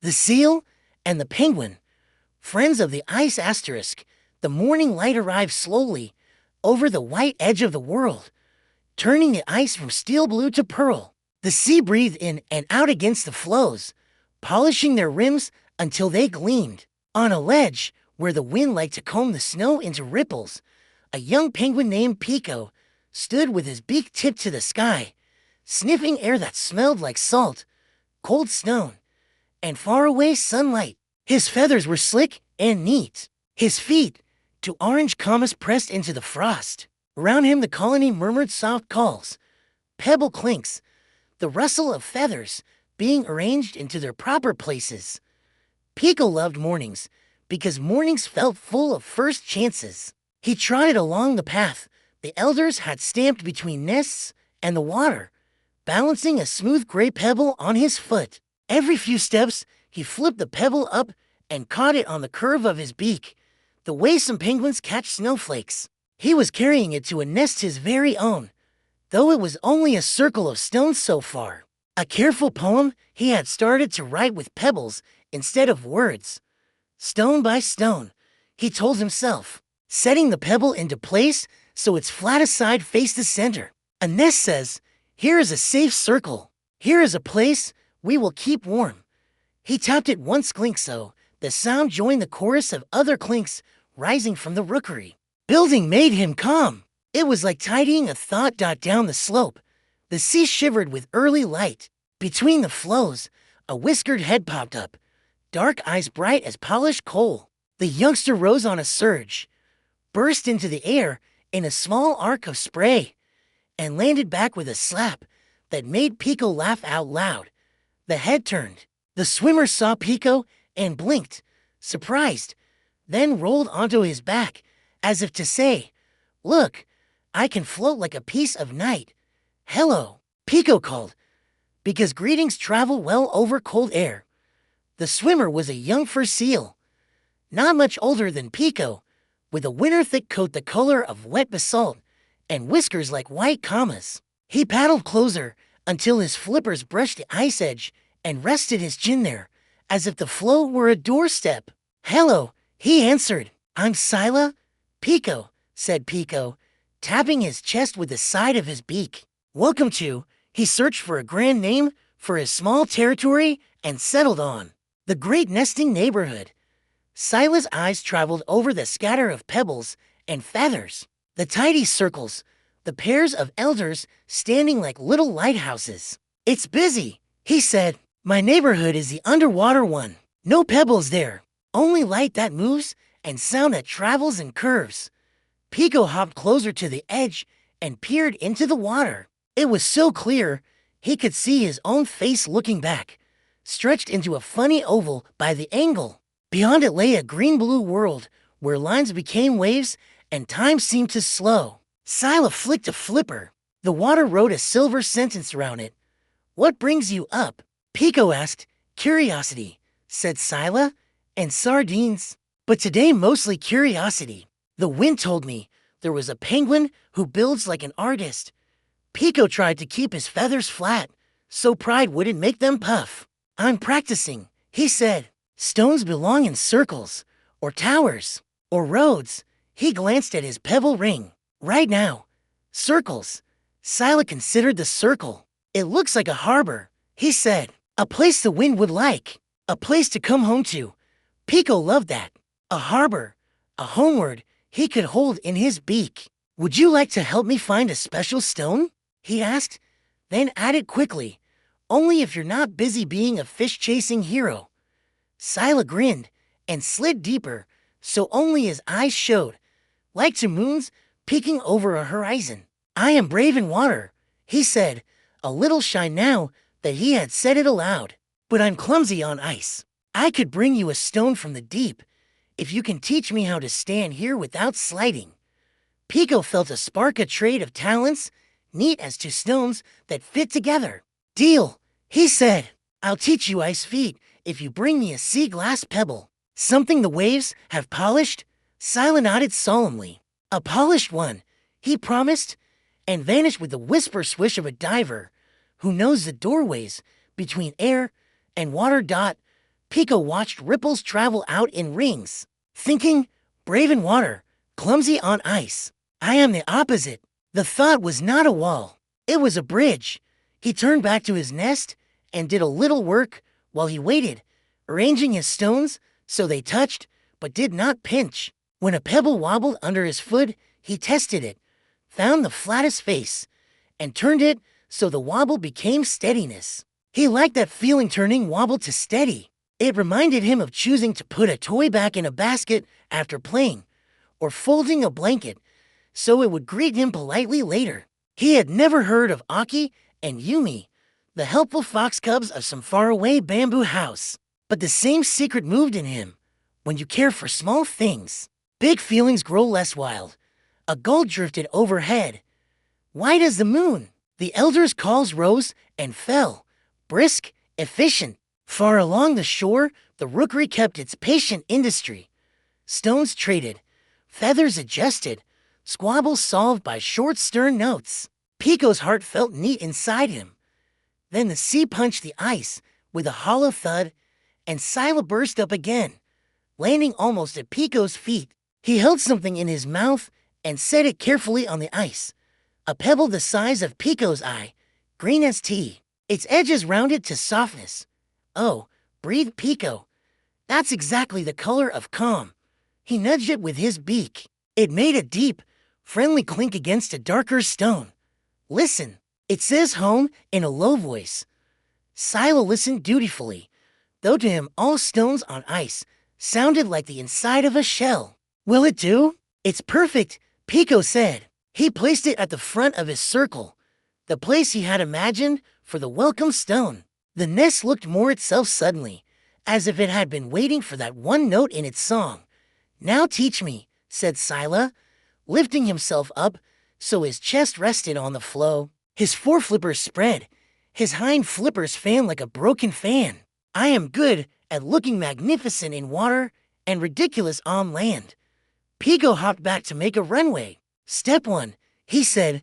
The seal and the penguin, friends of the ice asterisk. The morning light arrived slowly over the white edge of the world, turning the ice from steel blue to pearl. The sea breathed in and out against the floes, polishing their rims until they gleamed. On a ledge, where the wind liked to comb the snow into ripples, a young penguin named Pico stood with his beak tipped to the sky, sniffing air that smelled like salt, cold snow, and faraway sunlight. His feathers were slick and neat. His feet, to orange commas pressed into the frost. Around him the colony murmured soft calls, pebble clinks, the rustle of feathers being arranged into their proper places. Pico loved mornings because mornings felt full of first chances. He trotted along the path the elders had stamped between nests and the water, balancing a smooth gray pebble on his foot. Every few steps, he flipped the pebble up and caught it on the curve of his beak, the way some penguins catch snowflakes. He was carrying it to a nest his very own, though it was only a circle of stones so far. A careful poem he had started to write with pebbles instead of words. Stone by stone, he told himself, setting the pebble into place so its flattest side faced the center. A nest says, "Here is a safe circle. Here is a place we will keep warm." He tapped it once clink so the sound joined the chorus of other clinks rising from the rookery. Building made him calm. It was like tidying a thought dot down the slope. The sea shivered with early light. Between the floes, a whiskered head popped up, dark eyes bright as polished coal. The youngster rose on a surge, burst into the air in a small arc of spray, and landed back with a slap that made Pico laugh out loud. The head turned. The swimmer saw Pico and blinked, surprised, then rolled onto his back as if to say, "Look, I can float like a piece of night." "Hello," Pico called, because greetings travel well over cold air. The swimmer was a young fur seal, not much older than Pico, with a winter-thick coat the color of wet basalt and whiskers like white commas. He paddled closer until his flippers brushed the ice edge and rested his chin there, as if the floe were a doorstep. "Hello," he answered. "I'm Sila." "Pico," said Pico, tapping his chest with the side of his beak. "Welcome to," he searched for a grand name for his small territory and settled on, "the great nesting neighborhood." Sila's eyes traveled over the scatter of pebbles and feathers, the tidy circles, the pairs of elders standing like little lighthouses. "It's busy," he said. "My neighborhood is the underwater one. No pebbles there, only light that moves and sound that travels and curves." Pico hopped closer to the edge and peered into the water. It was so clear he could see his own face looking back, stretched into a funny oval by the angle. Beyond it lay a green-blue world where lines became waves and time seemed to slow. Sila flicked a flipper. The water wrote a silver sentence around it. "What brings you up?" Pico asked. "Curiosity," said Sila, "and sardines. But today mostly curiosity. The wind told me there was a penguin who builds like an artist." Pico tried to keep his feathers flat, so pride wouldn't make them puff. "I'm practicing," he said. "Stones belong in circles, or towers, or roads." He glanced at his pebble ring. "Right now, circles." Sila considered the circle. "It looks like a harbor," he said. "A place the wind would like. A place to come home to." Pico loved that. A harbor, a homeward he could hold in his beak. "Would you like to help me find a special stone?" he asked, then added quickly, "Only if you're not busy being a fish-chasing hero." Sila grinned and slid deeper, so only his eyes showed, like two moons peeking over a horizon. "I am brave in water," he said, a little shy now that he had said it aloud. "But I'm clumsy on ice. I could bring you a stone from the deep, if you can teach me how to stand here without sliding." Pico felt a spark a trait of talents, neat as two stones that fit together. "Deal," he said. "I'll teach you ice feet if you bring me a sea glass pebble. Something the waves have polished." Sila nodded solemnly. "A polished one," he promised, and vanished with the whisper swish of a diver who knows the doorways between air and water. Pico watched ripples travel out in rings, thinking, brave in water, clumsy on ice. I am the opposite. The thought was not a wall. It was a bridge. He turned back to his nest and did a little work while he waited, arranging his stones so they touched but did not pinch. When a pebble wobbled under his foot, he tested it, found the flattest face, and turned it so the wobble became steadiness. He liked that feeling, turning wobble to steady. It reminded him of choosing to put a toy back in a basket after playing, or folding a blanket so it would greet him politely later. He had never heard of Aki and Yumi, the helpful fox cubs of some faraway bamboo house. But the same secret moved in him. When you care for small things, big feelings grow less wild. A gull drifted overhead, white as the moon. The elders' calls rose and fell, brisk, efficient. Far along the shore, the rookery kept its patient industry. Stones traded, feathers adjusted, squabbles solved by short, stern notes. Pico's heart felt neat inside him. Then the sea punched the ice with a hollow thud, and Sila burst up again, landing almost at Pico's feet. He held something in his mouth and set it carefully on the ice. A pebble the size of Pico's eye, green as tea, its edges rounded to softness. Oh, breathed Pico. That's exactly the color of calm. He nudged it with his beak. It made a deep, friendly clink against a darker stone. Listen, it says home in a low voice. Sila listened dutifully, though to him all stones on ice sounded like the inside of a shell. Will it do? It's perfect, Pico said. He placed it at the front of his circle, the place he had imagined for the welcome stone. The nest looked more itself suddenly, as if it had been waiting for that one note in its song. Now teach me, said Sila, lifting himself up so his chest rested on the floe. His foreflippers spread, his hind flippers fanned like a broken fan. I am good at looking magnificent in water and ridiculous on land. Pico hopped back to make a runway. Step 1, he said,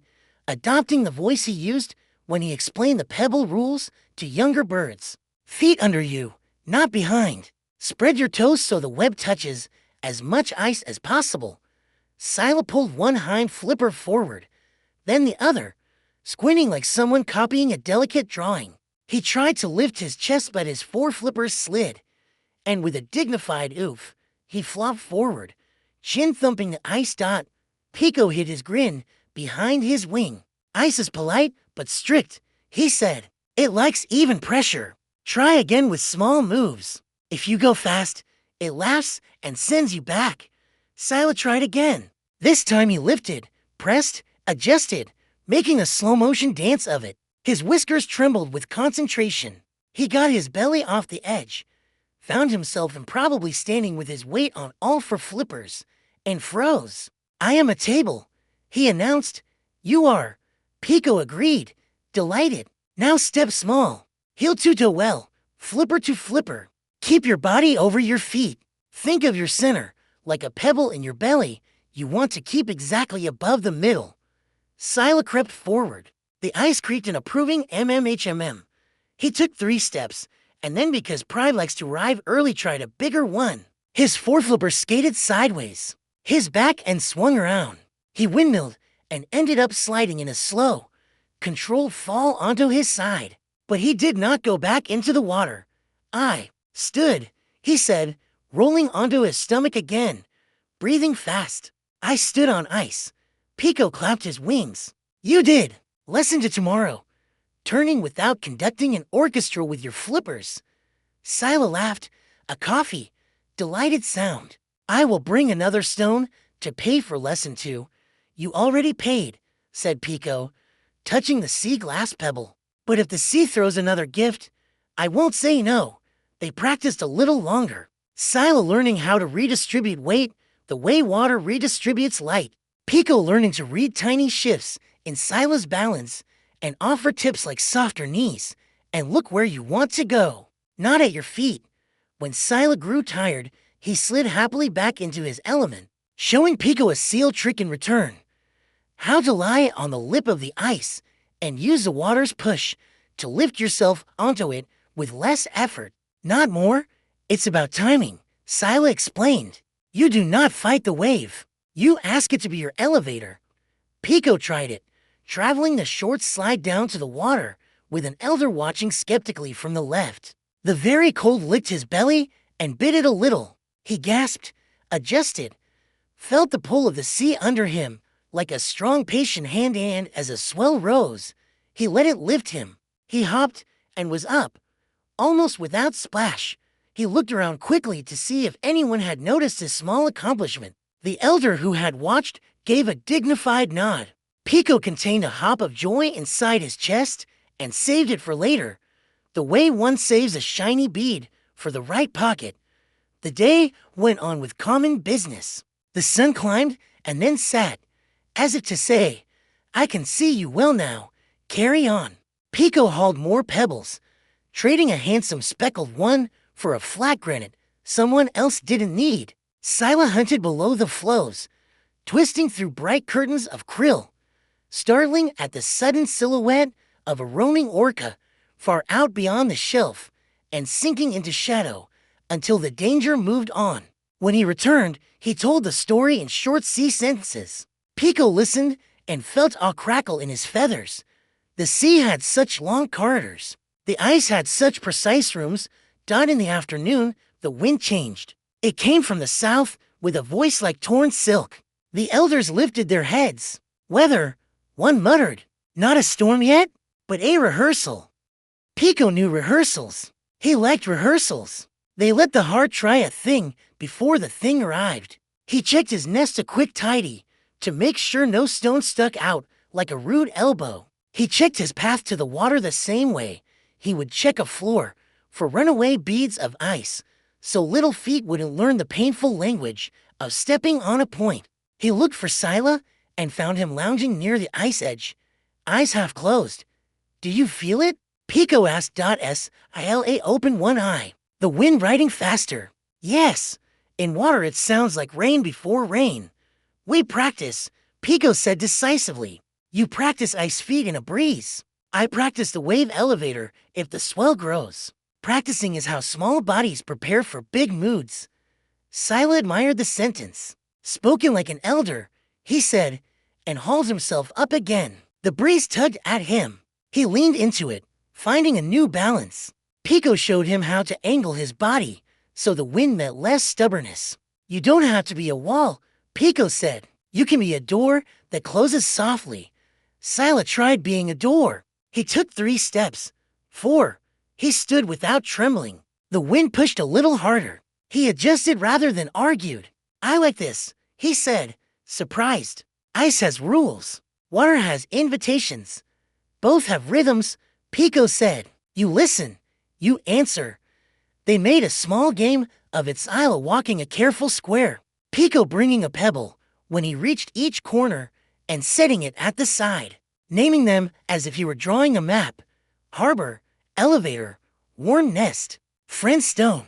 adopting the voice he used when he explained the pebble rules to younger birds. Feet under you, not behind. Spread your toes so the web touches as much ice as possible. Sila pulled one hind flipper forward, then the other, squinting like someone copying a delicate drawing. He tried to lift his chest, but his foreflippers slid, and with a dignified oof, he flopped forward, chin thumping the ice dot. Pico hid his grin behind his wing. Ice is polite but strict, he said. It likes even pressure. Try again with small moves. If you go fast, it laughs and sends you back. Sila tried again. This time he lifted, pressed, adjusted, making a slow-motion dance of it. His whiskers trembled with concentration. He got his belly off the edge, found himself improbably standing with his weight on all four flippers, and froze. I am a table, he announced. You are. Pico agreed, delighted. Now step small. Heel to toe well, flipper to flipper. Keep your body over your feet. Think of your center, like a pebble in your belly. You want to keep exactly above the middle. Sila crept forward. The ice creaked an approving MMHMM. He took 3 steps, and then, because pride likes to arrive early, tried a bigger one. His foreflipper skated sideways. His back end swung around. He windmilled and ended up sliding in a slow, controlled fall onto his side. But he did not go back into the water. I stood, he said, rolling onto his stomach again, breathing fast. I stood on ice. Pico clapped his wings. You did. Lesson to tomorrow. Turning without conducting an orchestra with your flippers. Sila laughed, a coffee, delighted sound. I will bring another stone to pay for lesson 2. You already paid, said Pico, touching the sea glass pebble. But if the sea throws another gift, I won't say no. They practiced a little longer. Sila learning how to redistribute weight the way water redistributes light. Pico learning to read tiny shifts in Sila's balance and offer tips like softer knees and look where you want to go, not at your feet. When Sila grew tired, he slid happily back into his element, showing Pico a seal trick in return. How to lie on the lip of the ice and use the water's push to lift yourself onto it with less effort, not more, It's about timing, Sila explained. You do not fight the wave. You ask it to be your elevator. Pico tried it, traveling the short slide down to the water, with an elder watching skeptically from the left. The very cold licked his belly and bit it a little. He gasped, adjusted, felt the pull of the sea under him, like a strong patient hand, and as a swell rose, he let it lift him. He hopped and was up, almost without splash. He looked around quickly to see if anyone had noticed his small accomplishment. The elder who had watched gave a dignified nod. Pico contained a hop of joy inside his chest and saved it for later, the way one saves a shiny bead for the right pocket. The day went on with common business. The sun climbed and then sat, as if to say, I can see you well now. Carry on. Pico hauled more pebbles, trading a handsome speckled one for a flat granite someone else didn't need. Sila hunted below the floes, twisting through bright curtains of krill, startling at the sudden silhouette of a roaming orca far out beyond the shelf and sinking into shadow until the danger moved on. When he returned, he told the story in short sea sentences. Pico listened and felt a crackle in his feathers. The sea had such long corridors. The ice had such precise rooms. In the afternoon, the wind changed. It came from the south with a voice like torn silk. The elders lifted their heads. Weather, one muttered. Not a storm yet, but a rehearsal. Pico knew rehearsals. He liked rehearsals. They let the heart try a thing before the thing arrived. He checked his nest a quick tidy to make sure no stone stuck out like a rude elbow. He checked his path to the water the same way he would check a floor for runaway beads of ice, so little feet wouldn't learn the painful language of stepping on a point. He looked for Sila and found him lounging near the ice edge, eyes half closed. Do you feel it? Pico asked. Sila opened one eye. The wind riding faster. Yes. In water it sounds like rain before rain. We practice, Pico said decisively. You practice ice feet in a breeze. I practice the wave elevator if the swell grows. Practicing is how small bodies prepare for big moods. Sila admired the sentence. Spoken like an elder, he said, and hauled himself up again. The breeze tugged at him. He leaned into it, finding a new balance. Pico showed him how to angle his body so the wind met less stubbornness. You don't have to be a wall, Pico said. You can be a door that closes softly. Sila tried being a door. He took 3 steps. 4. He stood without trembling. The wind pushed a little harder. He adjusted rather than argued. I like this, he said, surprised. Ice has rules. Water has invitations. Both have rhythms, Pico said. You listen. You answer. They made a small game of it, Sila walking a careful square, Pico bringing a pebble when he reached each corner and setting it at the side, naming them as if he were drawing a map. Harbor, elevator, warm nest, friend stone.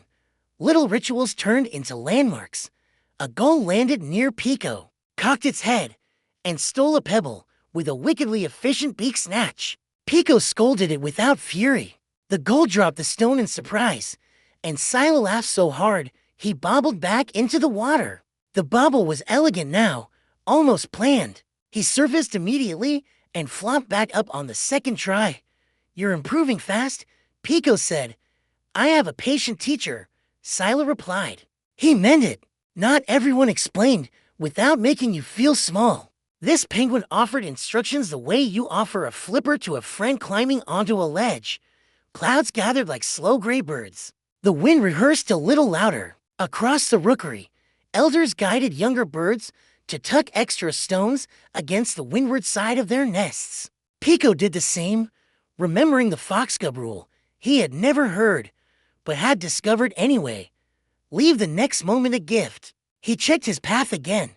Little rituals turned into landmarks. A gull landed near Pico, cocked its head, and stole a pebble with a wickedly efficient beak snatch. Pico scolded it without fury. The gull dropped the stone in surprise, and Sila laughed so hard he bobbled back into the water. The bobble was elegant now, almost planned. He surfaced immediately and flopped back up on the second try. You're improving fast, Pico said. I have a patient teacher, Sila replied. He meant it. Not everyone explained without making you feel small. This penguin offered instructions the way you offer a flipper to a friend climbing onto a ledge. Clouds gathered like slow gray birds. The wind rehearsed a little louder. Across the rookery, elders guided younger birds to tuck extra stones against the windward side of their nests. Pico did the same, remembering the foxglove rule he had never heard, but had discovered anyway. Leave the next moment a gift. He checked his path again,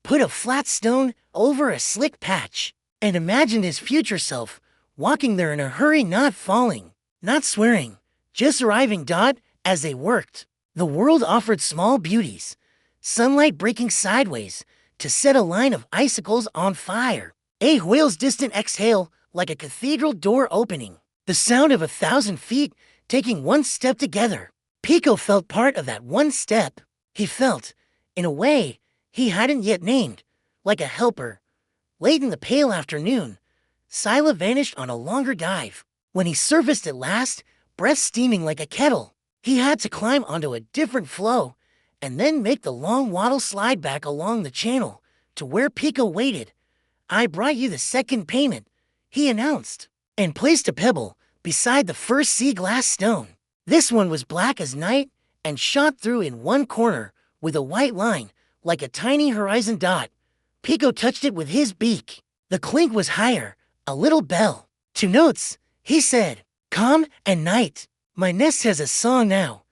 put a flat stone over a slick patch, and imagined his future self walking there in a hurry, not falling, not swearing, just arriving. As they worked, the world offered small beauties, sunlight breaking sideways to set a line of icicles on fire, a whale's distant exhale like a cathedral door opening, the sound of 1,000 feet taking one step together. Pico felt part of that one step. He felt, in a way, he hadn't yet named, like a helper. Late in the pale afternoon, Sila vanished on a longer dive. When he surfaced at last, breath steaming like a kettle, he had to climb onto a different floe and then make the long waddle slide back along the channel to where Pico waited. "I brought you the second payment," he announced, and placed a pebble beside the first sea glass stone. This one was black as night and shot through in one corner with a white line like a tiny horizon dot. Pico touched it with his beak. The clink was higher, a little bell. "Two notes," he said. "Calm and night. My nest has a song now."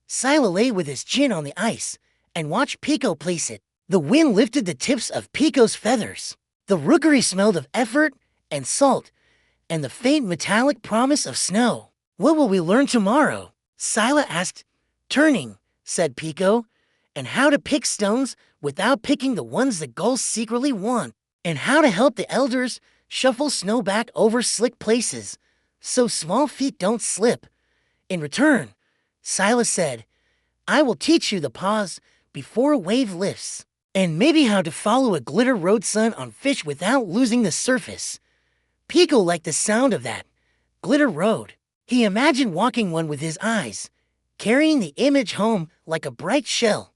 Sila lay with his chin on the ice and watched Pico place it. The wind lifted the tips of Pico's feathers. The rookery smelled of effort and salt and the faint metallic promise of snow. "What will we learn tomorrow?" Sila asked. "Turning," said Pico, "and how to pick stones without picking the ones that gulls secretly want, and how to help the elders shuffle snow back over slick places so small feet don't slip. In return," Sila said, "I will teach you the pause before a wave lifts, and maybe how to follow a glitter road sun on fish without losing the surface." Pico liked the sound of that. Glitter road. He imagined walking one with his eyes, carrying the image home like a bright shell.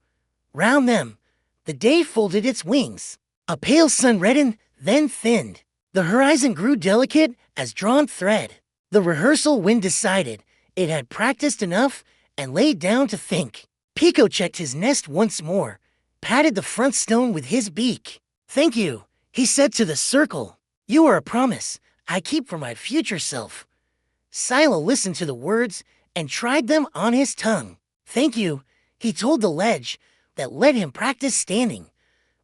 Round them, the day folded its wings. A pale sun reddened, then thinned. The horizon grew delicate as drawn thread. The rehearsal wind decided it had practiced enough and laid down to think. Pico checked his nest once more, patted the front stone with his beak. "Thank you," he said to the circle. "You are a promise I keep for my future self." Sila listened to the words and tried them on his tongue. "Thank you," he told the ledge that let him practice standing,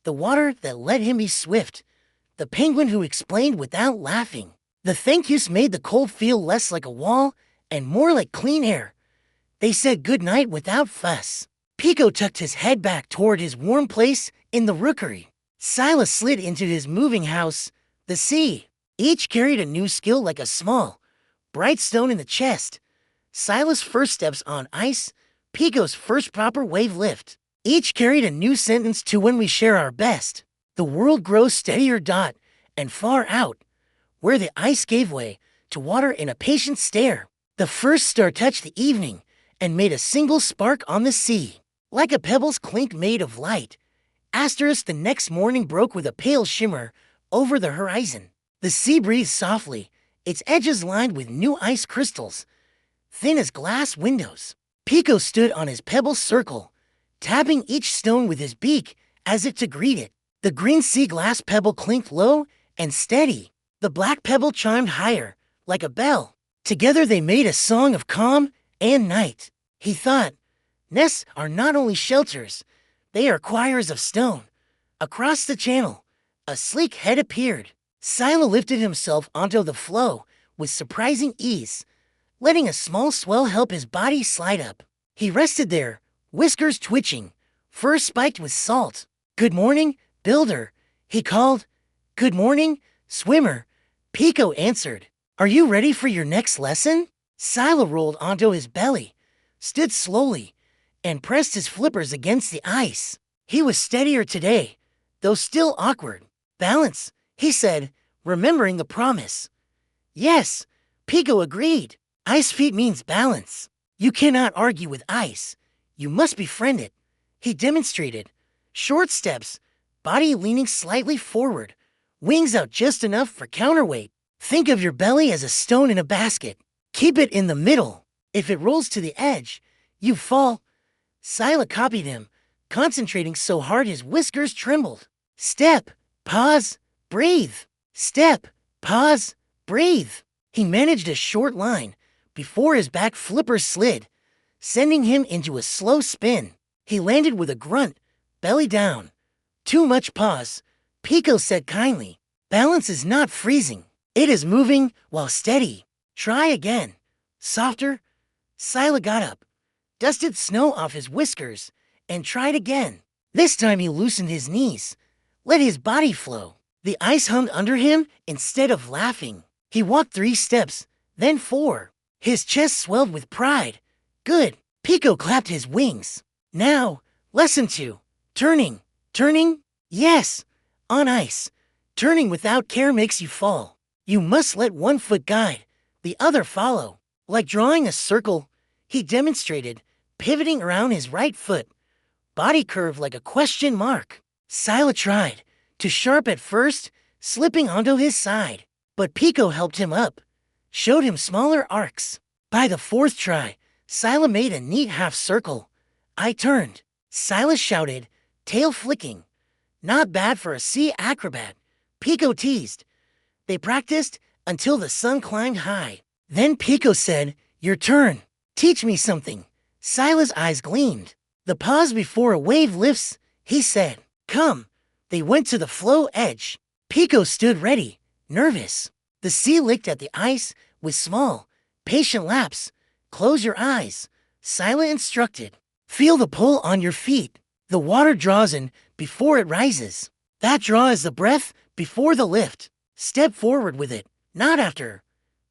the water that let him be swift, the penguin who explained without laughing. The thank yous made the cold feel less like a wall and more like clean air. They said good night without fuss. Pico tucked his head back toward his warm place in the rookery. Sila slid into his moving house, the sea. Each carried a new skill like a small, bright stone in the chest. Sila's first steps on ice, Pico's first proper wave lift. Each carried a new sentence to when we share our best. The world grows steadier dot and far out, where the ice gave way to water in a patient stare. The first star touched the evening and made a single spark on the sea. Like a pebble's clink made of light, Asterisk the next morning broke with a pale shimmer over the horizon. The sea breathed softly, its edges lined with new ice crystals, thin as glass windows. Pico stood on his pebble circle, tapping each stone with his beak as if to greet it. The green sea glass pebble clinked low and steady. The black pebble chimed higher, like a bell. Together they made a song of calm and night. He thought, nests are not only shelters, they are choirs of stone. Across the channel, a sleek head appeared. Sila lifted himself onto the floe with surprising ease, letting a small swell help his body slide up. He rested there, whiskers twitching, fur spiked with salt. "Good morning, builder," he called. "Good morning, swimmer," Pico answered. "Are you ready for your next lesson?" Sila rolled onto his belly, stood slowly, and pressed his flippers against the ice. He was steadier today, though still awkward. "Balance," he said, remembering the promise. "Yes," Pico agreed. "Ice feet means balance. You cannot argue with ice. You must befriend it." He demonstrated. Short steps, body leaning slightly forward, wings out just enough for counterweight. Think of your belly as a stone in a basket. Keep it in the middle. If it rolls to the edge, you fall. Sila copied him, concentrating so hard his whiskers trembled. Step, pause, breathe. Step, pause, breathe. He managed a short line before his back flipper slid, sending him into a slow spin. He landed with a grunt, belly down. "Too much pause," Pico said kindly. "Balance is not freezing. It is moving while steady. Try again. Softer." Sila got up, dusted snow off his whiskers, and tried again. This time he loosened his knees, let his body flow. The ice hummed under him instead of laughing. He walked 3 steps, then 4. His chest swelled with pride. Good. Pico clapped his wings. Now, lesson 2. Turning. Turning? Yes. On ice. Turning without care makes you fall. You must let one foot guide, the other follow. Like drawing a circle, he demonstrated, pivoting around his right foot, body curve like a question mark. Sila tried, too sharp at first, slipping onto his side. But Pico helped him up, showed him smaller arcs. By the 4th try, Sila made a neat half circle. I turned. Sila shouted, tail flicking. Not bad for a sea acrobat. Pico teased. They practiced until the sun climbed high. Then Pico said, your turn. Teach me something. Sila's eyes gleamed. The pause before a wave lifts, he said. Come. They went to the floe edge. Pico stood ready, nervous. The sea licked at the ice with small, patient laps. Close your eyes. Sila instructed. Feel the pull on your feet. The water draws in before it rises. That draw is the breath before the lift. Step forward with it, not after.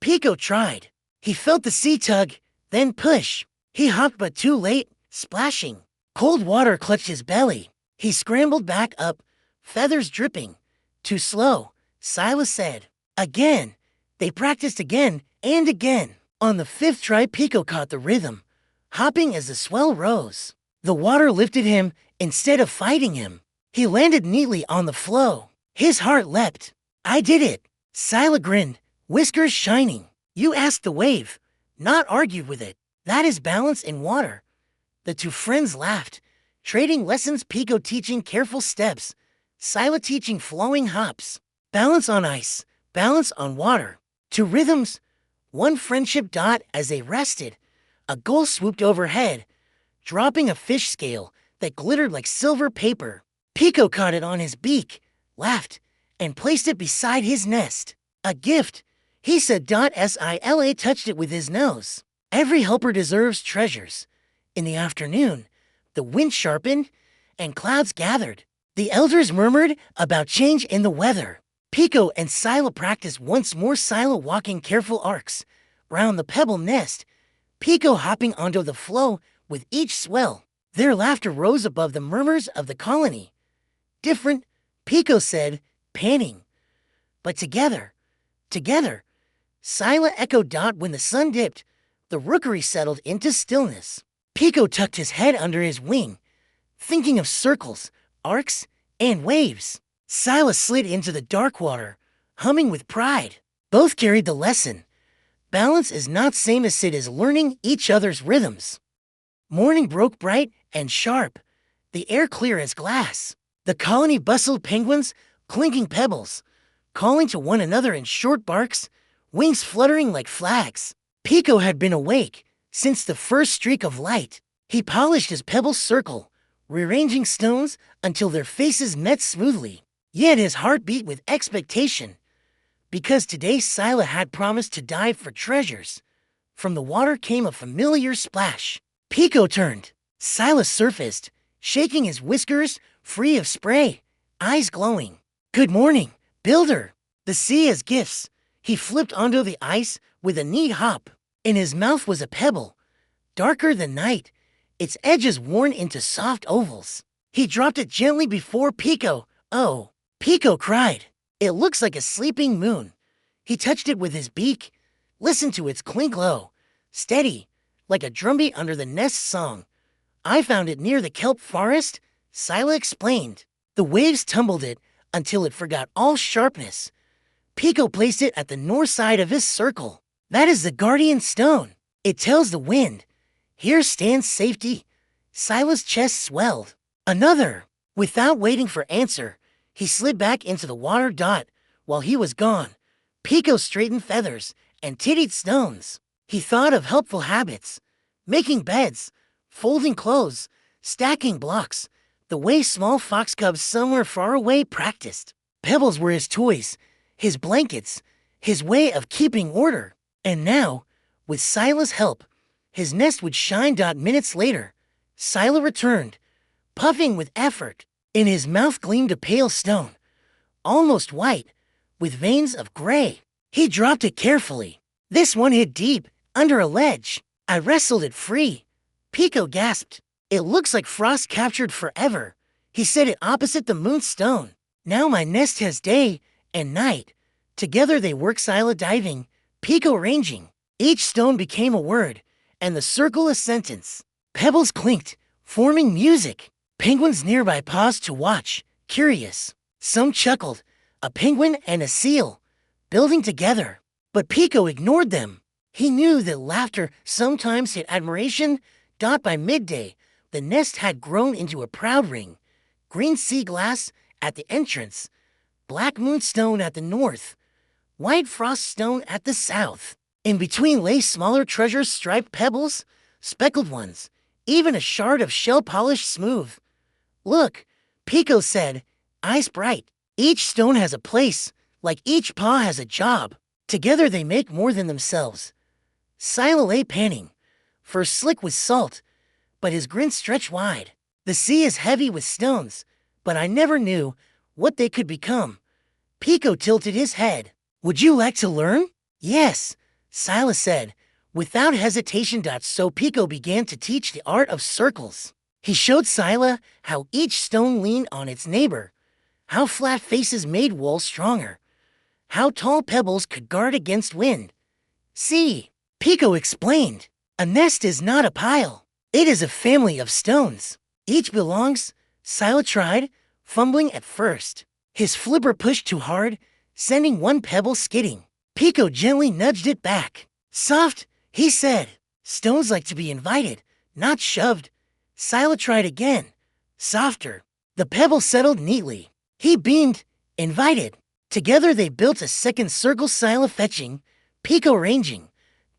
Pico tried. He felt the sea tug, then push. He hopped but too late, splashing. Cold water clutched his belly. He scrambled back up, feathers dripping. Too slow, Sila said. Again. They practiced again and again. On the 5th try, Pico caught the rhythm, hopping as the swell rose. The water lifted him instead of fighting him. He landed neatly on the floe. His heart leapt. I did it. Sila grinned, whiskers shining. You asked the wave, not argued with it. That is balance in water. The 2 friends laughed, trading lessons, Pico teaching careful steps, Sila teaching flowing hops. Balance on ice, balance on water. 2 rhythms, 1 friendship. As they rested, a gull swooped overhead, dropping a fish scale that glittered like silver paper. Pico caught it on his beak, laughed, and placed it beside his nest. A gift, he said. Sila touched it with his nose. Every helper deserves treasures. In the afternoon, the wind sharpened and clouds gathered. The elders murmured about change in the weather. Pico and Sila practiced once more, Sila walking careful arcs round the pebble nest, Pico hopping onto the floe with each swell. Their laughter rose above the murmurs of the colony. Different, Pico said, panting. But together, Sila echoed. When the sun dipped, the rookery settled into stillness. Pico tucked his head under his wing, thinking of circles, arcs, and waves. Sila slid into the dark water, humming with pride. Both carried the lesson. Balance is not same as it is learning each other's rhythms. Morning broke bright and sharp, the air clear as glass. The colony bustled, penguins clinking pebbles, calling to one another in short barks, wings fluttering like flags. Pico had been awake since the first streak of light. He polished his pebble circle, rearranging stones until their faces met smoothly. Yet his heart beat with expectation, because today Sila had promised to dive for treasures. From the water came a familiar splash. Pico turned. Sila surfaced, shaking his whiskers free of spray, eyes glowing. Good morning, builder. The sea has gifts. He flipped onto the ice with a neat hop. In his mouth was a pebble, darker than night, its edges worn into soft ovals. He dropped it gently before Pico. Oh, Pico cried. It looks like a sleeping moon. He touched it with his beak, listened to its clink low, steady, like a drumbeat under the nest's song. I found it near the kelp forest, Sila explained. The waves tumbled it until it forgot all sharpness. Pico placed it at the north side of his circle. That is the guardian stone. It tells the wind, here stands safety. Sila's chest swelled. Another. Without waiting for answer, he slid back into the water. While he was gone, Pico straightened feathers and tittied stones. He thought of helpful habits, making beds, folding clothes, stacking blocks, the way small fox cubs somewhere far away practiced. Pebbles were his toys, his blankets, his way of keeping order. And now, with Sila's help, his nest would shine. Minutes later, Sila returned, puffing with effort. In his mouth gleamed a pale stone, almost white, with veins of gray. He dropped it carefully. This one hid deep, under a ledge. I wrestled it free, Pico gasped. It looks like frost captured forever. He set it opposite the moonstone. Now my nest has day and night. Together they work Sila diving, Pico ranging. Each stone became a word, and the circle a sentence. Pebbles clinked, forming music. Penguins nearby paused to watch, curious. Some chuckled, a penguin and a seal, building together. But Pico ignored them. He knew that laughter sometimes hid admiration. By midday, the nest had grown into a proud ring. Green sea glass at the entrance, black moonstone at the north, white frost stone at the south. In between lay smaller treasures, striped pebbles, speckled ones, even a shard of shell polished smooth. Look, Pico said, eyes bright. Each stone has a place, like each paw has a job. Together they make more than themselves. Sila lay panting, fur slick with salt, but his grin stretched wide. The sea is heavy with stones, but I never knew what they could become. Pico tilted his head. Would you like to learn? Yes, Sila said, without hesitation. So Pico began to teach the art of circles. He showed Sila how each stone leaned on its neighbor, how flat faces made walls stronger, how tall pebbles could guard against wind. See, Pico explained, a nest is not a pile. It is a family of stones. Each belongs. Sila tried, fumbling at first. His flipper pushed too hard, sending one pebble skidding. Pico gently nudged it back. Soft, he said. Stones like to be invited, not shoved. Sila tried again. Softer. The pebble settled neatly. He beamed, invited. Together they built a second circle, Sila fetching, Pico ranging,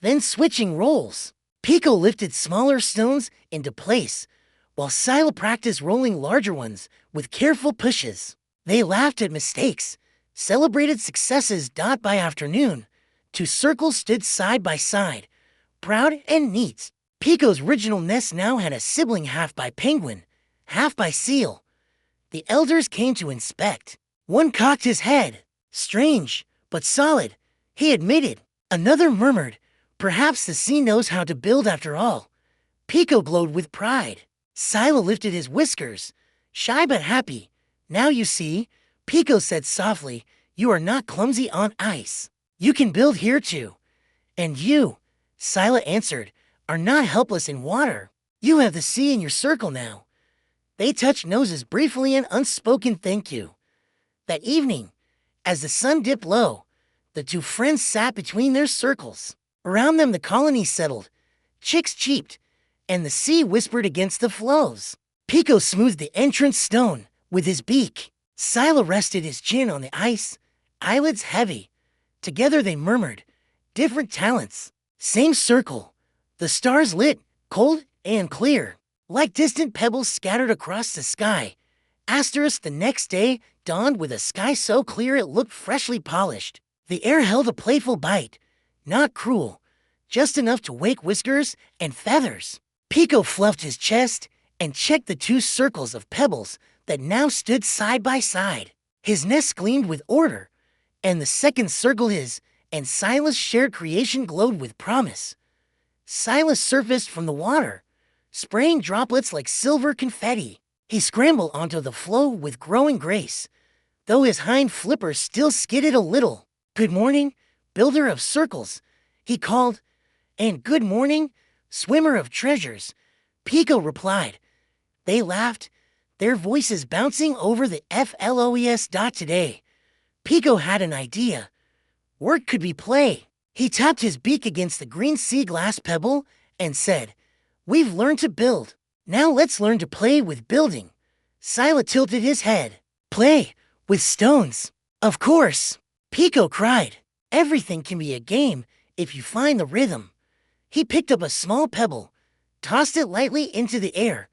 then switching roles. Pico lifted smaller stones into place, while Sila practiced rolling larger ones with careful pushes. They laughed at mistakes, celebrated successes. By afternoon, two circles stood side by side, proud and neat. Pico's original nest now had a sibling, half by penguin, half by seal. The elders came to inspect. One cocked his head. Strange, but solid, he admitted. Another murmured, perhaps the sea knows how to build after all. Pico glowed with pride. Sila lifted his whiskers, shy but happy. Now you see, Pico said softly, you are not clumsy on ice. You can build here too. And you, Sila answered, are not helpless in water. You have the sea in your circle now. They touched noses briefly, an unspoken thank you. That evening, as the sun dipped low, the two friends sat between their circles. Around them the colony settled. Chicks cheeped, and the sea whispered against the floes. Pico smoothed the entrance stone with his beak. Sila rested his chin on the ice, eyelids heavy. Together they murmured, different talents, same circle. The stars lit, cold and clear, like distant pebbles scattered across the sky. The next day dawned with a sky so clear it looked freshly polished. The air held a playful bite, not cruel, just enough to wake whiskers and feathers. Pico fluffed his chest and checked the two circles of pebbles that now stood side by side. His nest gleamed with order, and the second circle, his and Sila's shared creation, glowed with promise. Sila surfaced from the water, spraying droplets like silver confetti. He scrambled onto the floe with growing grace, though his hind flipper still skidded a little. Good morning, builder of circles, he called. And good morning, swimmer of treasures, Pico replied. They laughed, their voices bouncing over the floes. Today, Pico had an idea. Work could be play. He tapped his beak against the green sea glass pebble and said, we've learned to build. Now let's learn to play with building. Sila tilted his head. Play with stones. Of course, Pico cried. Everything can be a game if you find the rhythm. He picked up a small pebble, tossed it lightly into the air,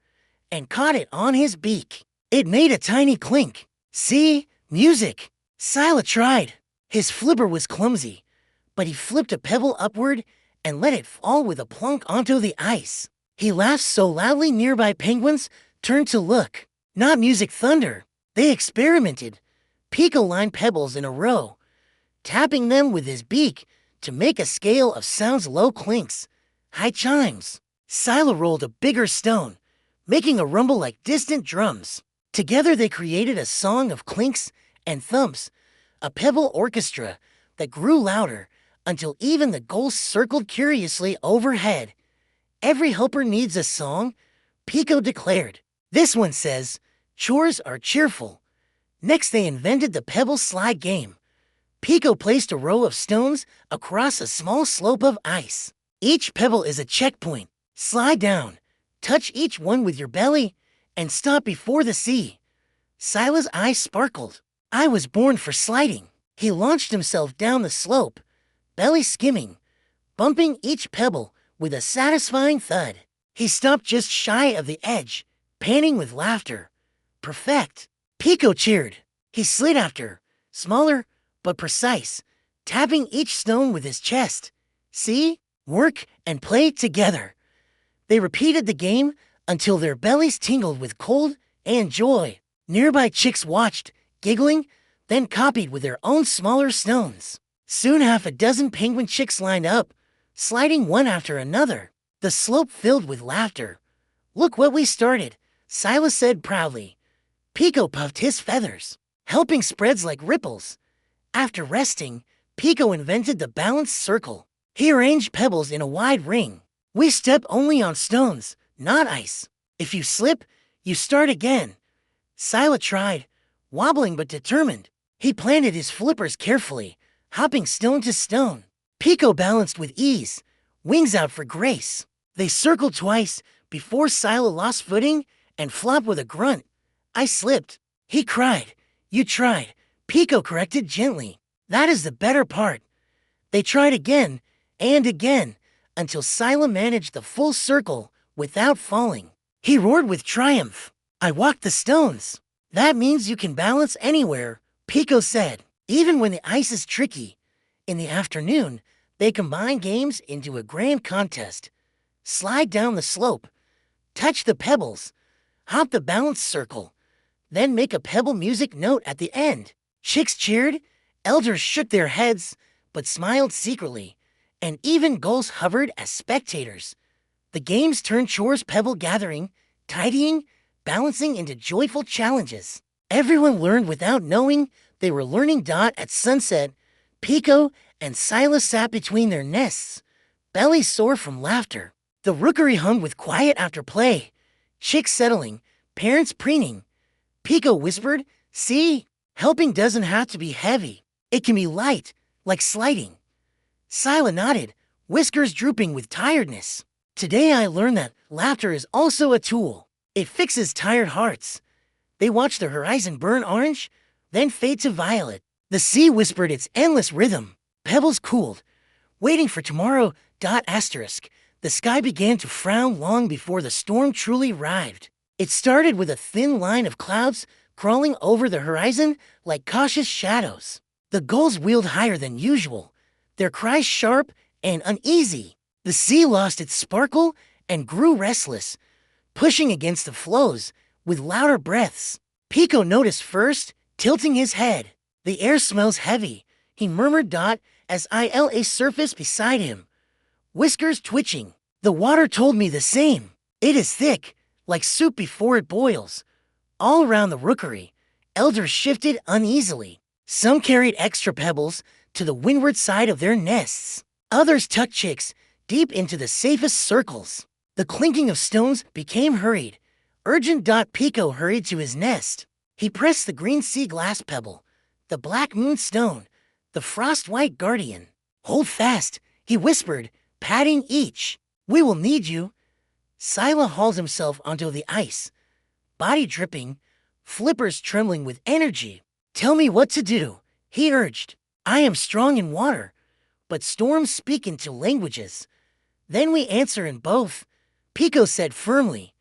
and caught it on his beak. It made a tiny clink. See? Music. Sila tried. His flipper was clumsy, but he flipped a pebble upward and let it fall with a plunk onto the ice. He laughed so loudly nearby penguins turned to look. Not music, thunder. They experimented. Pico lined pebbles in a row, tapping them with his beak to make a scale of sounds, low clinks, high chimes. Sila rolled a bigger stone, making a rumble like distant drums. Together they created a song of clinks and thumps, a pebble orchestra that grew louder until even the gulls circled curiously overhead. Every helper needs a song, Pico declared. This one says, chores are cheerful. Next they invented the pebble slide game. Pico placed a row of stones across a small slope of ice. Each pebble is a checkpoint. Slide down, touch each one with your belly, and stop before the sea. Sila's eyes sparkled. I was born for sliding. He launched himself down the slope, belly skimming, bumping each pebble with a satisfying thud. He stopped just shy of the edge, panting with laughter. Perfect. Pico cheered. He slid after, smaller but precise, tapping each stone with his chest. See? Work and play together. They repeated the game until their bellies tingled with cold and joy. Nearby chicks watched, giggling, then copied with their own smaller stones. Soon half a dozen penguin chicks lined up, sliding one after another. The slope filled with laughter. Look what we started, Sila said proudly. Pico puffed his feathers, helping spreads like ripples. After resting, Pico invented the balanced circle. He arranged pebbles in a wide ring. We step only on stones, not ice. If you slip, you start again. Sila tried, wobbling but determined. He planted his flippers carefully, hopping stone to stone. Pico balanced with ease, wings out for grace. They circled twice before Sila lost footing and flopped with a grunt. I slipped. He cried. You tried. Pico corrected gently. That is the better part. They tried again and again until Sila managed the full circle without falling. He roared with triumph. I walked the stones. That means you can balance anywhere, Pico said. Even when the ice is tricky. In the afternoon, they combine games into a grand contest. Slide down the slope, touch the pebbles, hop the balance circle, then make a pebble music note at the end. Chicks cheered, elders shook their heads, but smiled secretly, and even gulls hovered as spectators. The games turned chores pebble gathering, tidying, balancing into joyful challenges. Everyone learned without knowing they were learning. At sunset, Pico and Sila sat between their nests, bellies sore from laughter. The rookery hummed with quiet after play, chicks settling, parents preening. Pico whispered, see, helping doesn't have to be heavy. It can be light, like sliding. Sila nodded, whiskers drooping with tiredness. Today I learned that laughter is also a tool. It fixes tired hearts. They watched the horizon burn orange, then fade to violet. The sea whispered its endless rhythm. Pebbles cooled, waiting for tomorrow. The sky began to frown long before the storm truly arrived. It started with a thin line of clouds crawling over the horizon like cautious shadows. The gulls wheeled higher than usual, their cries sharp and uneasy. The sea lost its sparkle and grew restless, pushing against the floes with louder breaths. Pico noticed first, tilting his head. The air smells heavy, he murmured. As I surfaced beside him, whiskers twitching. The water told me the same. It is thick, like soup before it boils. All around the rookery, elders shifted uneasily. Some carried extra pebbles to the windward side of their nests. Others tucked chicks deep into the safest circles. The clinking of stones became hurried, urgent. Pico hurried to his nest. He pressed the green sea glass pebble, the black moon stone, the frost-white guardian. Hold fast, he whispered, patting each. We will need you. Sila hauled himself onto the ice, body dripping, flippers trembling with energy. Tell me what to do, he urged. I am strong in water, but storms speak into languages. Then we answer in both, Pico said firmly.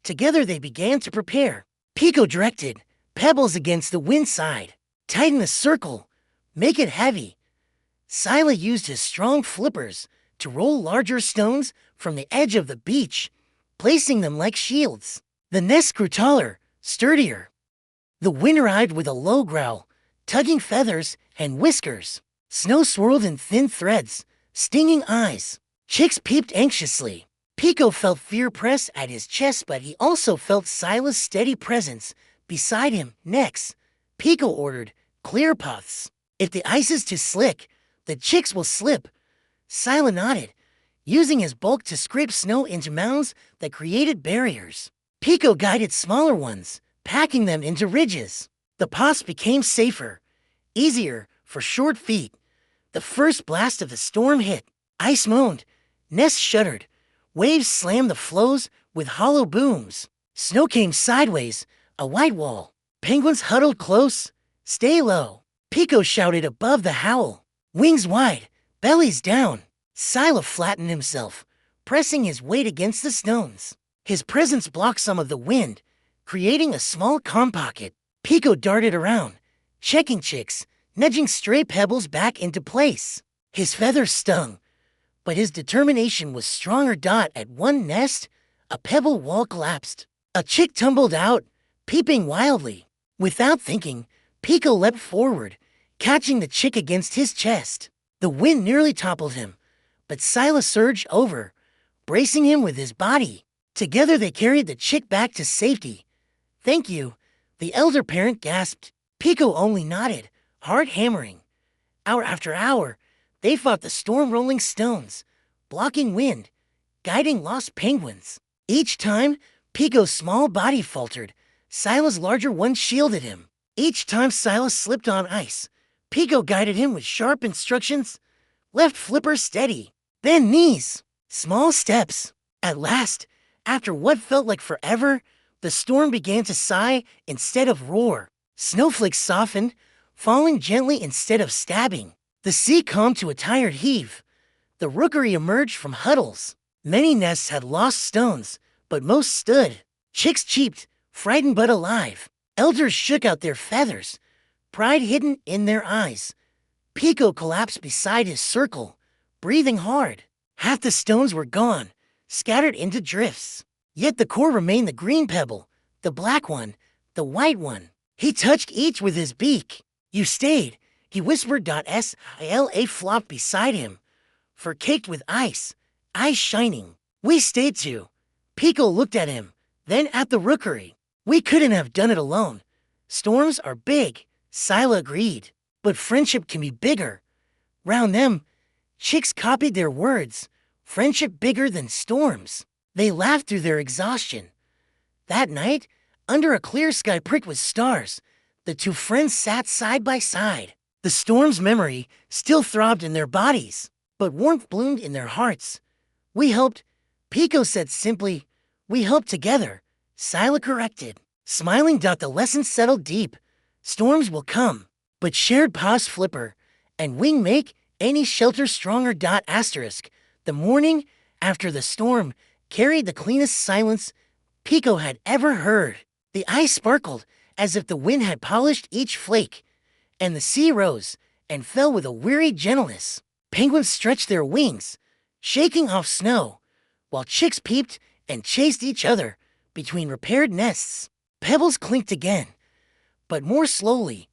Together they began to prepare. Pico directed, pebbles against the wind side. Tighten the circle, make it heavy. Sila used his strong flippers to roll larger stones from the edge of the beach, placing them like shields. The nest grew taller, sturdier. The wind arrived with a low growl, tugging feathers and whiskers. Snow swirled in thin threads, stinging eyes. Chicks peeped anxiously. Pico felt fear press at his chest, but he also felt Sila's steady presence beside him. Next, Pico ordered, "Clear paths. If the ice is too slick, the chicks will slip." Sila nodded, using his bulk to scrape snow into mounds that created barriers. Pico guided smaller ones, packing them into ridges. The paths became safer, easier for short feet. The first blast of the storm hit. Ice moaned, nests shuddered, waves slammed the floes with hollow booms. Snow came sideways, a white wall. Penguins huddled close. "Stay low," Pico shouted above the howl. Wings wide, bellies down. Sila flattened himself, pressing his weight against the stones. His presence blocked some of the wind, creating a small calm pocket. Pico darted around, checking chicks, nudging stray pebbles back into place. His feathers stung, but his determination was stronger. At one nest, a pebble wall collapsed. A chick tumbled out, peeping wildly. Without thinking, Pico leapt forward, catching the chick against his chest. The wind nearly toppled him, but Sila surged over, bracing him with his body. Together they carried the chick back to safety. "Thank you," the elder parent gasped. Pico only nodded, heart hammering. Hour after hour, they fought the storm-rolling stones, blocking wind, guiding lost penguins. Each time, Pico's small body faltered, Sila's larger one shielded him. Each time Sila slipped on ice, Pico guided him with sharp instructions. "Left flipper steady, bend knees, small steps." At last, after what felt like forever, the storm began to sigh instead of roar. Snowflakes softened, falling gently instead of stabbing. The sea calmed to a tired heave. The rookery emerged from huddles. Many nests had lost stones, but most stood. Chicks cheeped, frightened but alive. Elders shook out their feathers, pride hidden in their eyes. Pico collapsed beside his circle, breathing hard. Half the stones were gone, scattered into drifts. Yet the core remained: the green pebble, the black one, the white one. He touched each with his beak. "You stayed," he whispered. Sila flopped beside him, fur caked with ice, eyes shining. "We stayed too." Pico looked at him, then at the rookery. "We couldn't have done it alone. Storms are big," Sila agreed. "But friendship can be bigger." Round them, chicks copied their words. Friendship bigger than storms. They laughed through their exhaustion. That night, under a clear sky pricked with stars, the two friends sat side by side. The storm's memory still throbbed in their bodies, but warmth bloomed in their hearts. "We helped," Pico said simply. "We helped together," Sila corrected. Smiling, the lesson settled deep. Storms will come, but shared paws flipper, and wing make any shelter stronger. The morning after the storm carried the cleanest silence Pico had ever heard. The ice sparkled as if the wind had polished each flake, and the sea rose and fell with a weary gentleness. Penguins stretched their wings, shaking off snow, while chicks peeped and chased each other between repaired nests. Pebbles clinked again, but more slowly,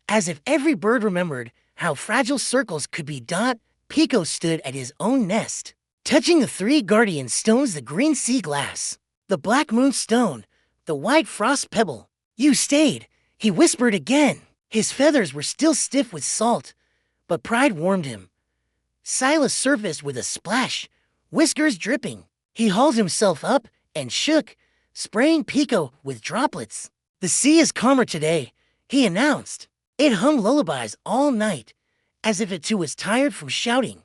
as if every bird remembered how fragile circles could be. Pico stood at his own nest, touching the three guardian stones: the green sea glass, the black moon stone, the white frost pebble. "You stayed," he whispered again. His feathers were still stiff with salt, but pride warmed him. Sila surfaced with a splash, whiskers dripping. He hauled himself up and shook, spraying Pico with droplets. "The sea is calmer today," he announced. It hummed lullabies all night, as if it too was tired from shouting.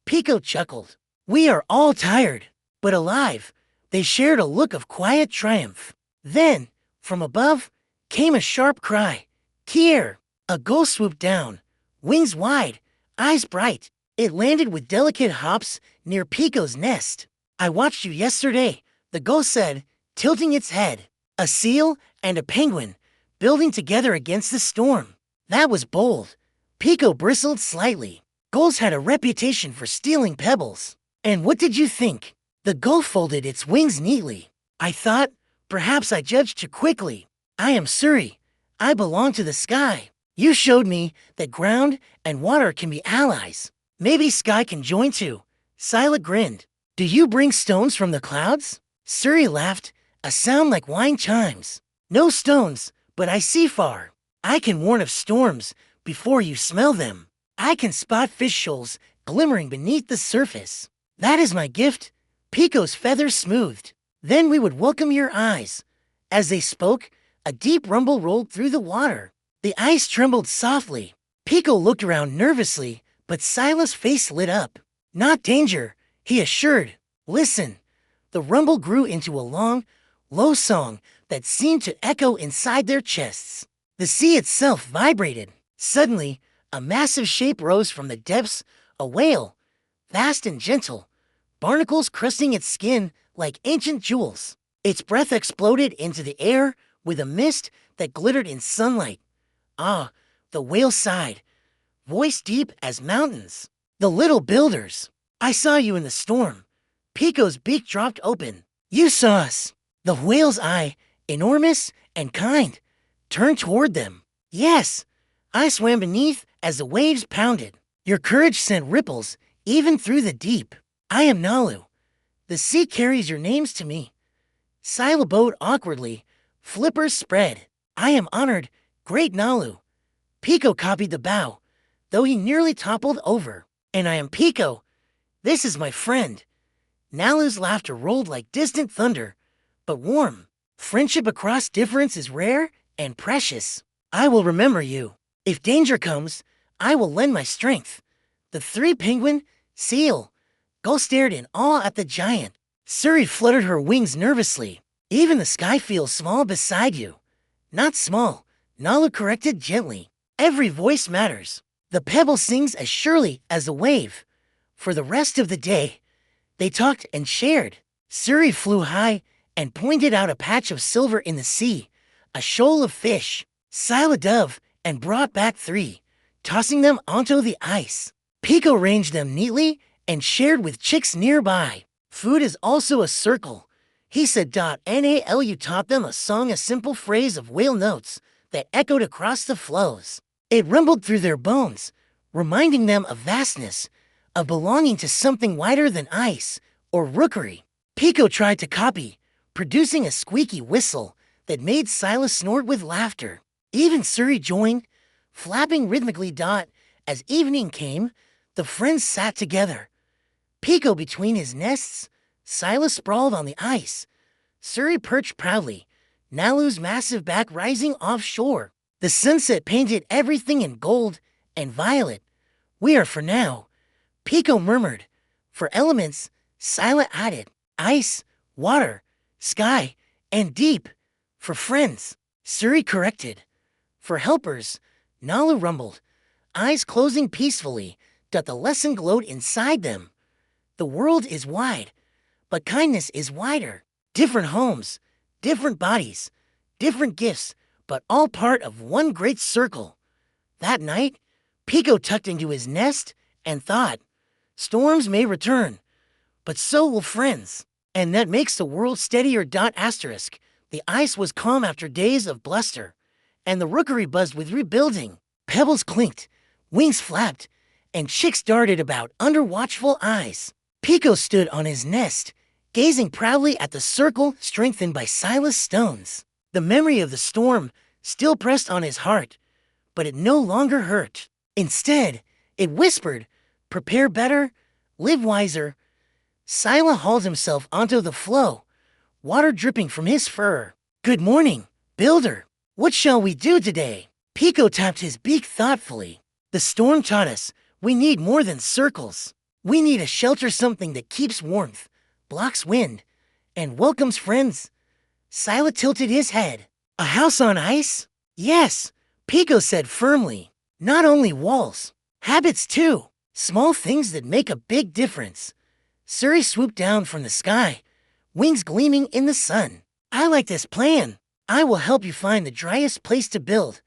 Pico chuckled. "We are all tired, but alive." They shared a look of quiet triumph. Then, from above, came a sharp cry. "Here!" A gull swooped down, wings wide, eyes bright. It landed with delicate hops near Pico's nest. "I watched you yesterday," the gull said, tilting its head. A seal and a penguin, building together against the storm. That was bold. Pico bristled slightly. Gulls had a reputation for stealing pebbles. "And what did you think?" The gull folded its wings neatly. "I thought perhaps I judged too quickly. I am Suri. I belong to the sky. You showed me that ground and water can be allies. Maybe sky can join too." Sila grinned. Do you bring stones from the clouds? Suri laughed, a sound like wine chimes. No stones, but I see far. I can warn of storms before you smell them. I can spot fish shoals glimmering beneath the surface. That is my gift, Pico's feathers smoothed. Then we would welcome your eyes. As they spoke, a deep rumble rolled through the water. The ice trembled softly. Pico looked around nervously, but Sila's face lit up. Not danger, he assured. Listen. The rumble grew into a long, low song that seemed to echo inside their chests. The sea itself vibrated. Suddenly, a massive shape rose from the depths, a whale, vast and gentle, barnacles crusting its skin like ancient jewels. Its breath exploded into the air with a mist that glittered in sunlight. Ah, the whale sighed, voice deep as mountains. The little builders. I saw you in the storm. Pico's beak dropped open. You saw us. The whale's eye, enormous and kind, turned toward them. Yes, I swam beneath as the waves pounded. Your courage sent ripples even through the deep. I am Nalu. The sea carries your names to me. Sila bowed awkwardly, flippers spread. I am honored, great Nalu. Pico copied the bow, though he nearly toppled over. And I am Pico. This is my friend. Nalu's laughter rolled like distant thunder, but warm. Friendship across difference is rare and precious. I will remember you. If danger comes, I will lend my strength. The three penguin, seal, gull stared in awe at the giant. Suri fluttered her wings nervously. Even the sky feels small beside you. Not small, Nalu corrected gently. Every voice matters. The pebble sings as surely as the wave. For the rest of the day, they talked and shared. Suri flew high and pointed out a patch of silver in the sea, a shoal of fish. Sila dove and brought back 3, tossing them onto the ice. Pico arranged them neatly and shared with chicks nearby. Food is also a circle. He said. Nalu taught them a song, a simple phrase of whale notes that echoed across the flows. It rumbled through their bones, reminding them of vastness, of belonging to something wider than ice or rookery. Pico tried to copy, producing a squeaky whistle that made Sila snort with laughter. Even Suri joined, flapping rhythmically. As evening came, the friends sat together. Pico between his nests, Sila sprawled on the ice. Suri perched proudly, Nalu's massive back rising offshore. The sunset painted everything in gold and violet. We are for now, Pico murmured. For elements, Sila added. Ice, water, sky, and deep. For friends, Suri corrected. For helpers, Nalu rumbled, eyes closing peacefully. The lesson glowed inside them. The world is wide, but kindness is wider. Different homes, different bodies, different gifts, but all part of one great circle. That night, Pico tucked into his nest and thought, storms may return, but so will friends. And that makes the world steadier. Asterisk. The ice was calm after days of bluster, and the rookery buzzed with rebuilding. Pebbles clinked, wings flapped, and chicks darted about under watchful eyes. Pico stood on his nest, gazing proudly at the circle strengthened by Sila's stones. The memory of the storm still pressed on his heart, but it no longer hurt. Instead, it whispered, prepare better, live wiser. Sila hauled himself onto the floe, water dripping from his fur. Good morning, builder. What shall we do today? Pico tapped his beak thoughtfully. The storm taught us we need more than circles. We need a shelter, something that keeps warmth, blocks wind, and welcomes friends. Sila tilted his head. A house on ice? Yes, Pico said firmly. Not only walls, habits too. Small things that make a big difference. Suri swooped down from the sky, wings gleaming in the sun. I like this plan. I will help you find the driest place to build.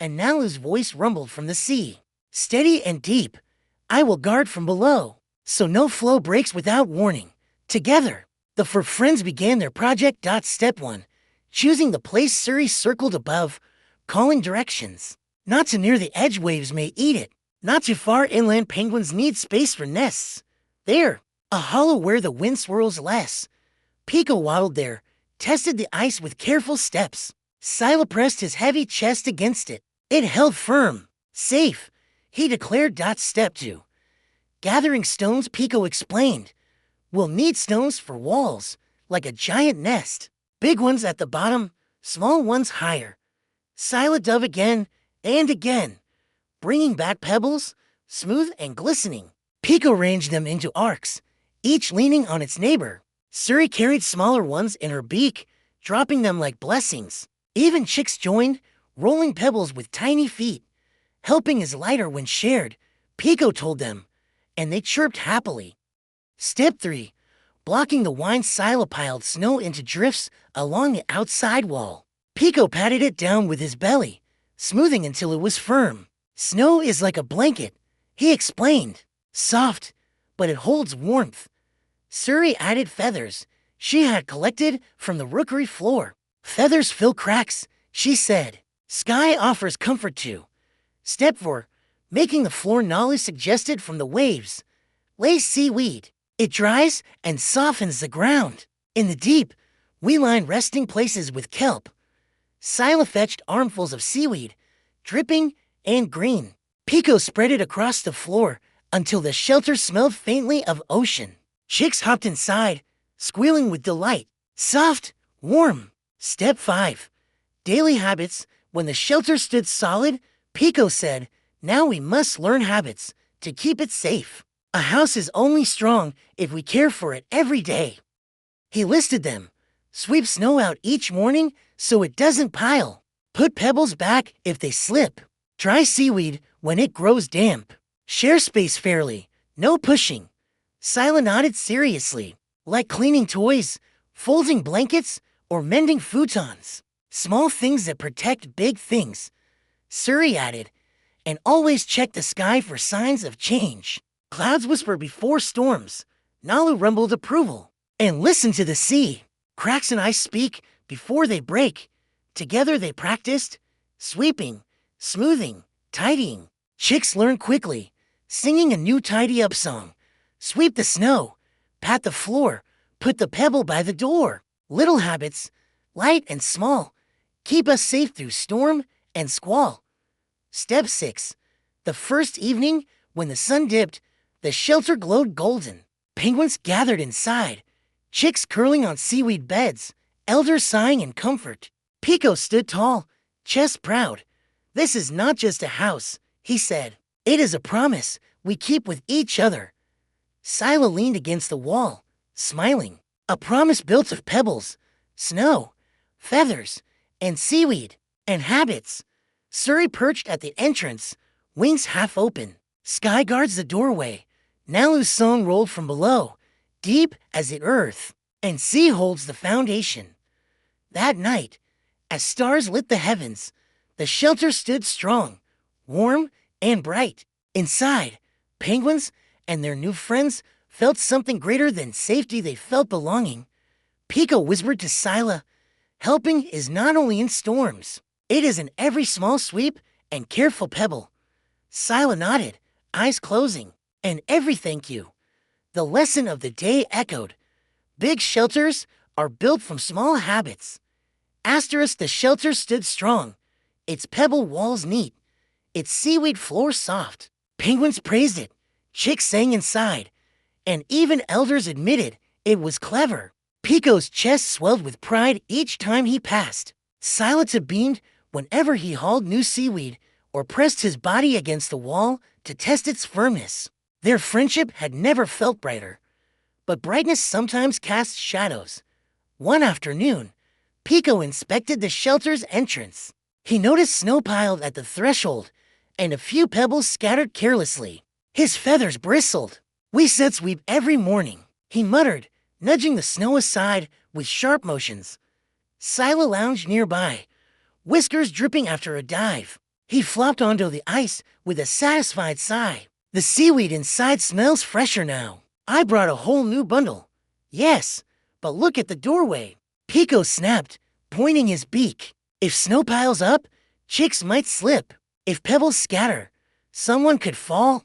And Nalu's voice rumbled from the sea. Steady and deep. I will guard from below, so no flow breaks without warning. Together, the four friends began their project. Step 1. Choosing the place. Suri circled above, calling directions. Not too near the edge, waves may eat it. Not too far inland, penguins need space for nests. There, A hollow where the wind swirls less. Pico waddled there, tested the ice with careful steps. Sila pressed his heavy chest against it. It held firm. Safe, he declared. Step 2. Gathering stones, Pico explained. We'll need stones for walls, like a giant nest. Big ones at the bottom, small ones higher. Sila dove again and again, bringing back pebbles, smooth and glistening. Pico arranged them into arcs, each leaning on its neighbor. Suri carried smaller ones in her beak, dropping them like blessings. Even chicks joined, rolling pebbles with tiny feet. Helping is lighter when shared, Pico told them, and they chirped happily. Step 3. Blocking the wine, Sila piled snow into drifts along the outside wall. Pico patted it down with his belly, smoothing until it was firm. Snow is like a blanket, he explained. Soft, but it holds warmth. Suri added feathers she had collected from the rookery floor. Feathers fill cracks, she said. Sky offers comfort too. Step 4. Making the floor, Nalu suggested, from the waves. Lay seaweed. It dries and softens the ground. In the deep, we line resting places with kelp. Sila fetched armfuls of seaweed, dripping and green. Pico spread it across the floor until the shelter smelled faintly of ocean. Chicks hopped inside, squealing with delight. Soft, warm. Step 5. Daily habits. When the shelter stood solid, Pico said, now we must learn habits to keep it safe. A house is only strong if we care for it every day. He listed them. Sweep snow out each morning so it doesn't pile. Put pebbles back if they slip. Dry seaweed when it grows damp. Share space fairly, no pushing. Sila nodded seriously. Like cleaning toys, folding blankets, or mending futons. Small things that protect big things. Suri added, and always check the sky for signs of change. Clouds whisper before storms. Nalu rumbled approval. And listen to the sea. Cracks and ice speak before they break. Together they practiced sweeping, smoothing, tidying. Chicks learn quickly, singing a new tidy-up song. Sweep the snow, pat the floor, put the pebble by the door. Little habits, light and small, keep us safe through storm and squall. Step 6. The first evening, when the sun dipped, the shelter glowed golden. Penguins gathered inside, chicks curling on seaweed beds, elders sighing in comfort. Pico stood tall, chest proud. This is not just a house, he said. It is a promise we keep with each other. Sila leaned against the wall, smiling. A promise built of pebbles, snow, feathers, and seaweed, and habits. Suri perched at the entrance, wings half open. Sky guards the doorway. Nalu's song rolled from below, deep as the earth, and sea holds the foundation. That night, as stars lit the heavens, the shelter stood strong, warm and bright. Inside, penguins and their new friends felt something greater than safety. They felt belonging. Pico whispered to Sila, helping is not only in storms. It is in every small sweep and careful pebble. Sila nodded, eyes closing, and every thank you. The lesson of the day echoed. Big shelters are built from small habits. Asterisk, the shelter stood strong, its pebble walls neat, its seaweed floor soft. Penguins praised it, chicks sang inside, and even elders admitted it was clever. Pico's chest swelled with pride each time he passed. Sila beamed whenever he hauled new seaweed or pressed his body against the wall to test its firmness. Their friendship had never felt brighter, but brightness sometimes casts shadows. One afternoon, Pico inspected the shelter's entrance. He noticed snow piled at the threshold and a few pebbles scattered carelessly. His feathers bristled. We said sweep every morning, he muttered, nudging the snow aside with sharp motions. Sila lounged nearby, whiskers dripping after a dive. He flopped onto the ice with a satisfied sigh. The seaweed inside smells fresher now. I brought a whole new bundle. Yes, but look at the doorway. Pico snapped, pointing his beak. If snow piles up, chicks might slip. If pebbles scatter, someone could fall.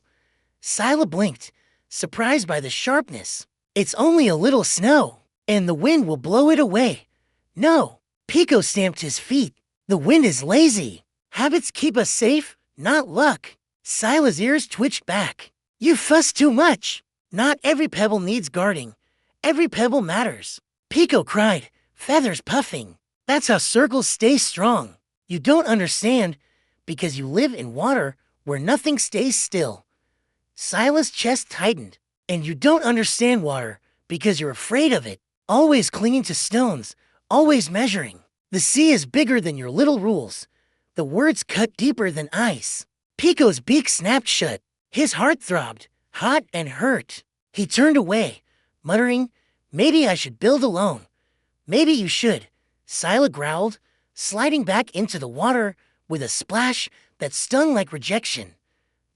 Sila blinked, surprised by the sharpness. It's only a little snow, and the wind will blow it away. No. Pico stamped his feet. The wind is lazy. Habits keep us safe, not luck. Sila's ears twitched back. You fuss too much. Not every pebble needs guarding. Every pebble matters. Pico cried, feathers puffing. That's how circles stay strong. You don't understand because you live in water where nothing stays still. Sila's chest tightened. And you don't understand water because you're afraid of it. Always clinging to stones, always measuring. The sea is bigger than your little rules. The words cut deeper than ice. Pico's beak snapped shut. His heart throbbed, hot and hurt. He turned away, muttering, maybe I should build alone. Maybe you should, Sila growled, sliding back into the water with a splash that stung like rejection.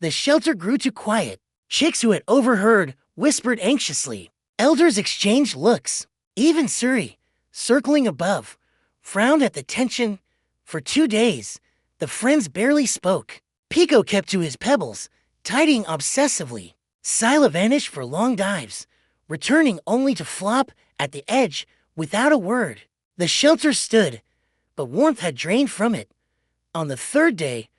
The shelter grew too quiet. Chicks who had overheard whispered anxiously. Elders exchanged looks. Even Suri, circling above, frowned at the tension. For 2 days, the friends barely spoke. Pico kept to his pebbles, tidying obsessively. Sila vanished for long dives, returning only to flop at the edge without a word. The shelter stood, but warmth had drained from it. On the 3rd day,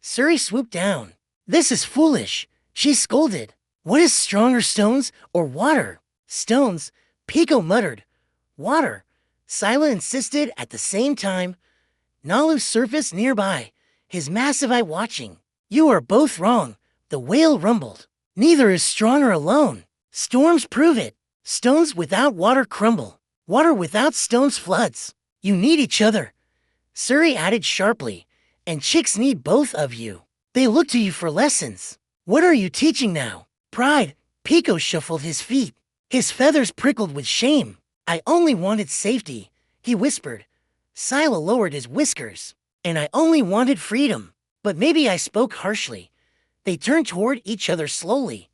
Suri swooped down. This is foolish, she scolded. What is stronger, stones or water? Stones, Pico muttered. Water, Sila insisted at the same time. Nalu surfaced nearby, his massive eye watching. You are both wrong, the whale rumbled. Neither is stronger alone. Storms prove it. Stones without water crumble. Water without stones floods. You need each other. Suri added sharply, and chicks need both of you. They look to you for lessons. What are you teaching now? Pride. Pico shuffled his feet. His feathers prickled with shame. I only wanted safety, he whispered. Sila lowered his whiskers. And I only wanted freedom. But maybe I spoke harshly. They turned toward each other slowly,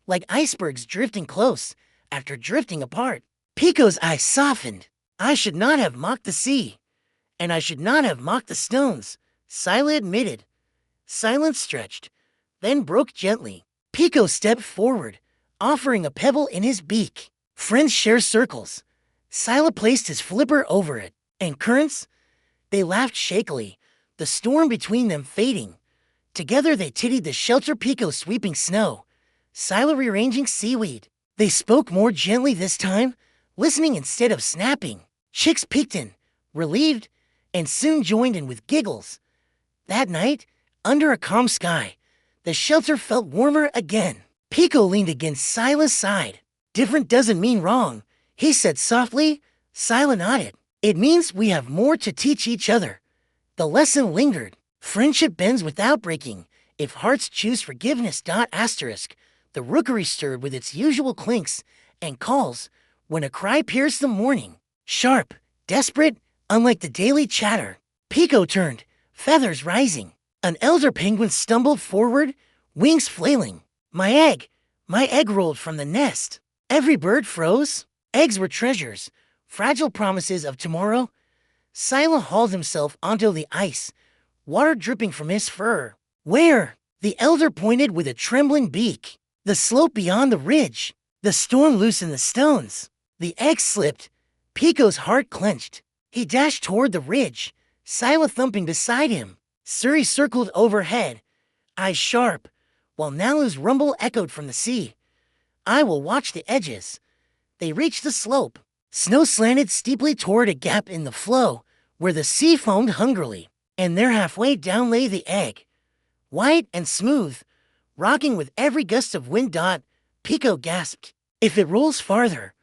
like icebergs drifting close after drifting apart. Pico's eyes softened. I should not have mocked the sea. And I should not have mocked the stones, Sila admitted. Silence stretched, then broke gently. Pico stepped forward, offering a pebble in his beak. Friends share circles. Sila placed his flipper over it. And currents? They laughed shakily, the storm between them fading. Together they tittied the shelter, Pico sweeping snow, Sila rearranging seaweed. They spoke more gently this time, listening instead of snapping. Chicks peeked in, relieved, and soon joined in with giggles. That night, under a calm sky, the shelter felt warmer again. Pico leaned against Sila's side. Different doesn't mean wrong, he said softly. Sila nodded. It means we have more to teach each other. The lesson lingered. Friendship bends without breaking, if hearts choose forgiveness. The rookery stirred with its usual clinks and calls when a cry pierced the morning. Sharp, desperate, unlike the daily chatter. Pico turned, feathers rising. An elder penguin stumbled forward, wings flailing. My egg rolled from the nest. Every bird froze. Eggs were treasures, fragile promises of tomorrow. Sila hauled himself onto the ice, water dripping from his fur. Where? The elder pointed with a trembling beak. The slope beyond the ridge. The storm loosened the stones. The egg slipped. Pico's heart clenched. He dashed toward the ridge, Sila thumping beside him. Suri circled overhead, eyes sharp, while Nalu's rumble echoed from the sea. I will watch the edges. They reached the slope. Snow slanted steeply toward a gap in the flow, where the sea foamed hungrily, and there halfway down lay the egg. White and smooth, rocking with every gust of wind. Pico gasped. If it rolls farther,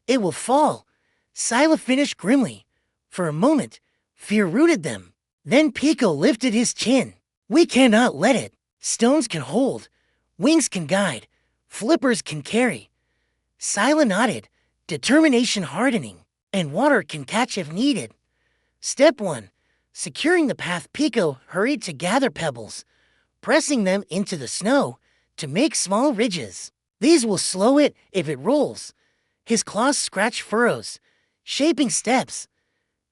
it will fall, Sila finished grimly. For a moment, fear rooted them. Then Pico lifted his chin. We cannot let it. Stones can hold, wings can guide, flippers can carry. Sila nodded, determination hardening, and water can catch if needed. Step 1. Securing the path. Pico hurried to gather pebbles, pressing them into the snow to make small ridges. These will slow it if it rolls. His claws scratched furrows, shaping steps.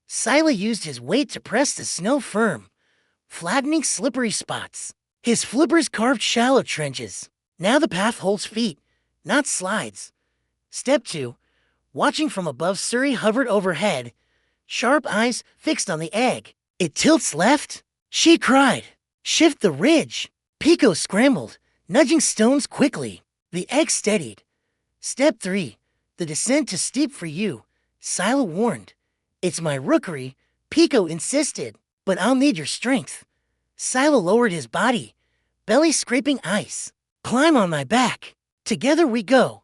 Sila used his weight to press the snow firm, flattening slippery spots. His flippers carved shallow trenches. Now the path holds feet, not slides. Step 2. Watching from above, Suri hovered overhead, sharp eyes fixed on the egg. It tilts left? She cried. Shift the ridge. Pico scrambled, nudging stones quickly. The egg steadied. Step 3. The descent is steep for you, Sila warned. It's my rookery, Pico insisted, but I'll need your strength. Sila lowered his body, belly scraping ice. Climb on my back. Together we go.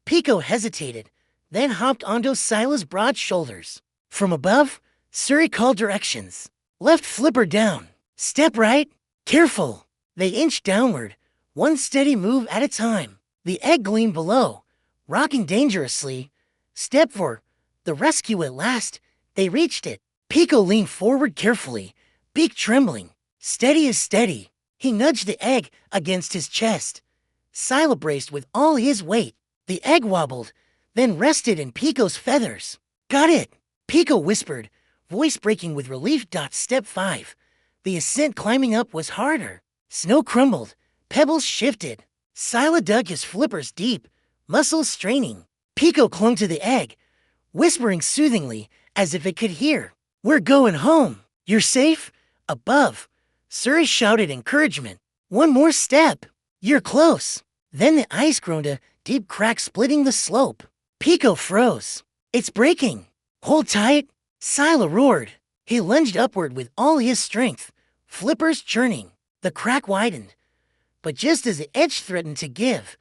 Pico hesitated, then hopped onto Sila's broad shoulders. From above, Suri called directions. Left flipper down. Step right. Careful. They inched downward, one steady move at a time. The egg gleamed below, rocking dangerously. Step 4. The rescue at last. They reached it. Pico leaned forward carefully, beak trembling. Steady as steady. He nudged the egg against his chest. Sila braced with all his weight. The egg wobbled, then rested in Pico's feathers. Got it, Pico whispered, voice breaking with relief. Step 5. The ascent climbing up was harder. Snow crumbled, pebbles shifted. Sila dug his flippers deep, muscles straining. Pico clung to the egg, whispering soothingly as if it could hear. We're going home. You're safe? Above. Suri shouted encouragement. One more step. You're close. Then the ice groaned, a deep crack splitting the slope. Pico froze. It's breaking. Hold tight. Sila roared. He lunged upward with all his strength, flippers churning. The crack widened. But just as the edge threatened to give,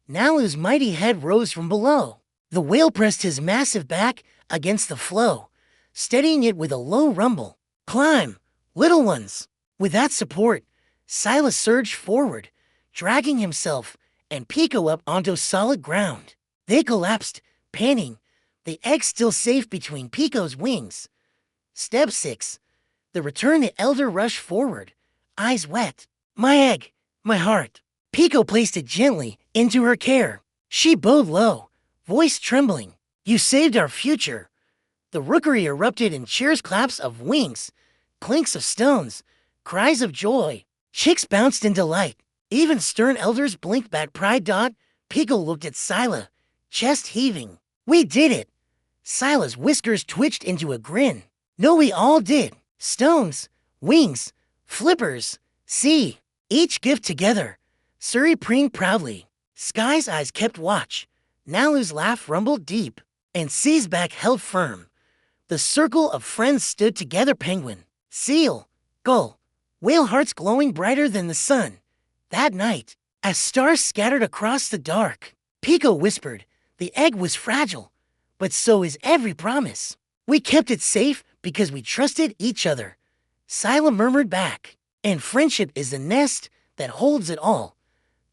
Nalu's mighty head rose from below. The whale pressed his massive back against the floe, steadying it with a low rumble. Climb, little ones. With that support, Sila surged forward, dragging himself and Pico up onto solid ground. They collapsed, panting, the egg still safe between Pico's wings. Step 6. The return. The elder rushed forward, eyes wet. My egg, my heart. Pico placed it gently into her care. She bowed low, voice trembling. You saved our future. The rookery erupted in cheers, claps of wings, clinks of stones, cries of joy. Chicks bounced in delight. Even stern elders blinked back pride. Pico looked at Sila, chest heaving. We did it. Sila's whiskers twitched into a grin. No, we all did. Stones, wings, flippers, sea. Each gift together. Suri preened proudly. Sky's eyes kept watch. Nalu's laugh rumbled deep, and Sea's back held firm. The circle of friends stood together. Penguin, seal, gull, whale hearts glowing brighter than the sun. That night, as stars scattered across the dark, Pico whispered, the egg was fragile, but so is every promise. We kept it safe because we trusted each other. Sila murmured back, and friendship is the nest that holds it all.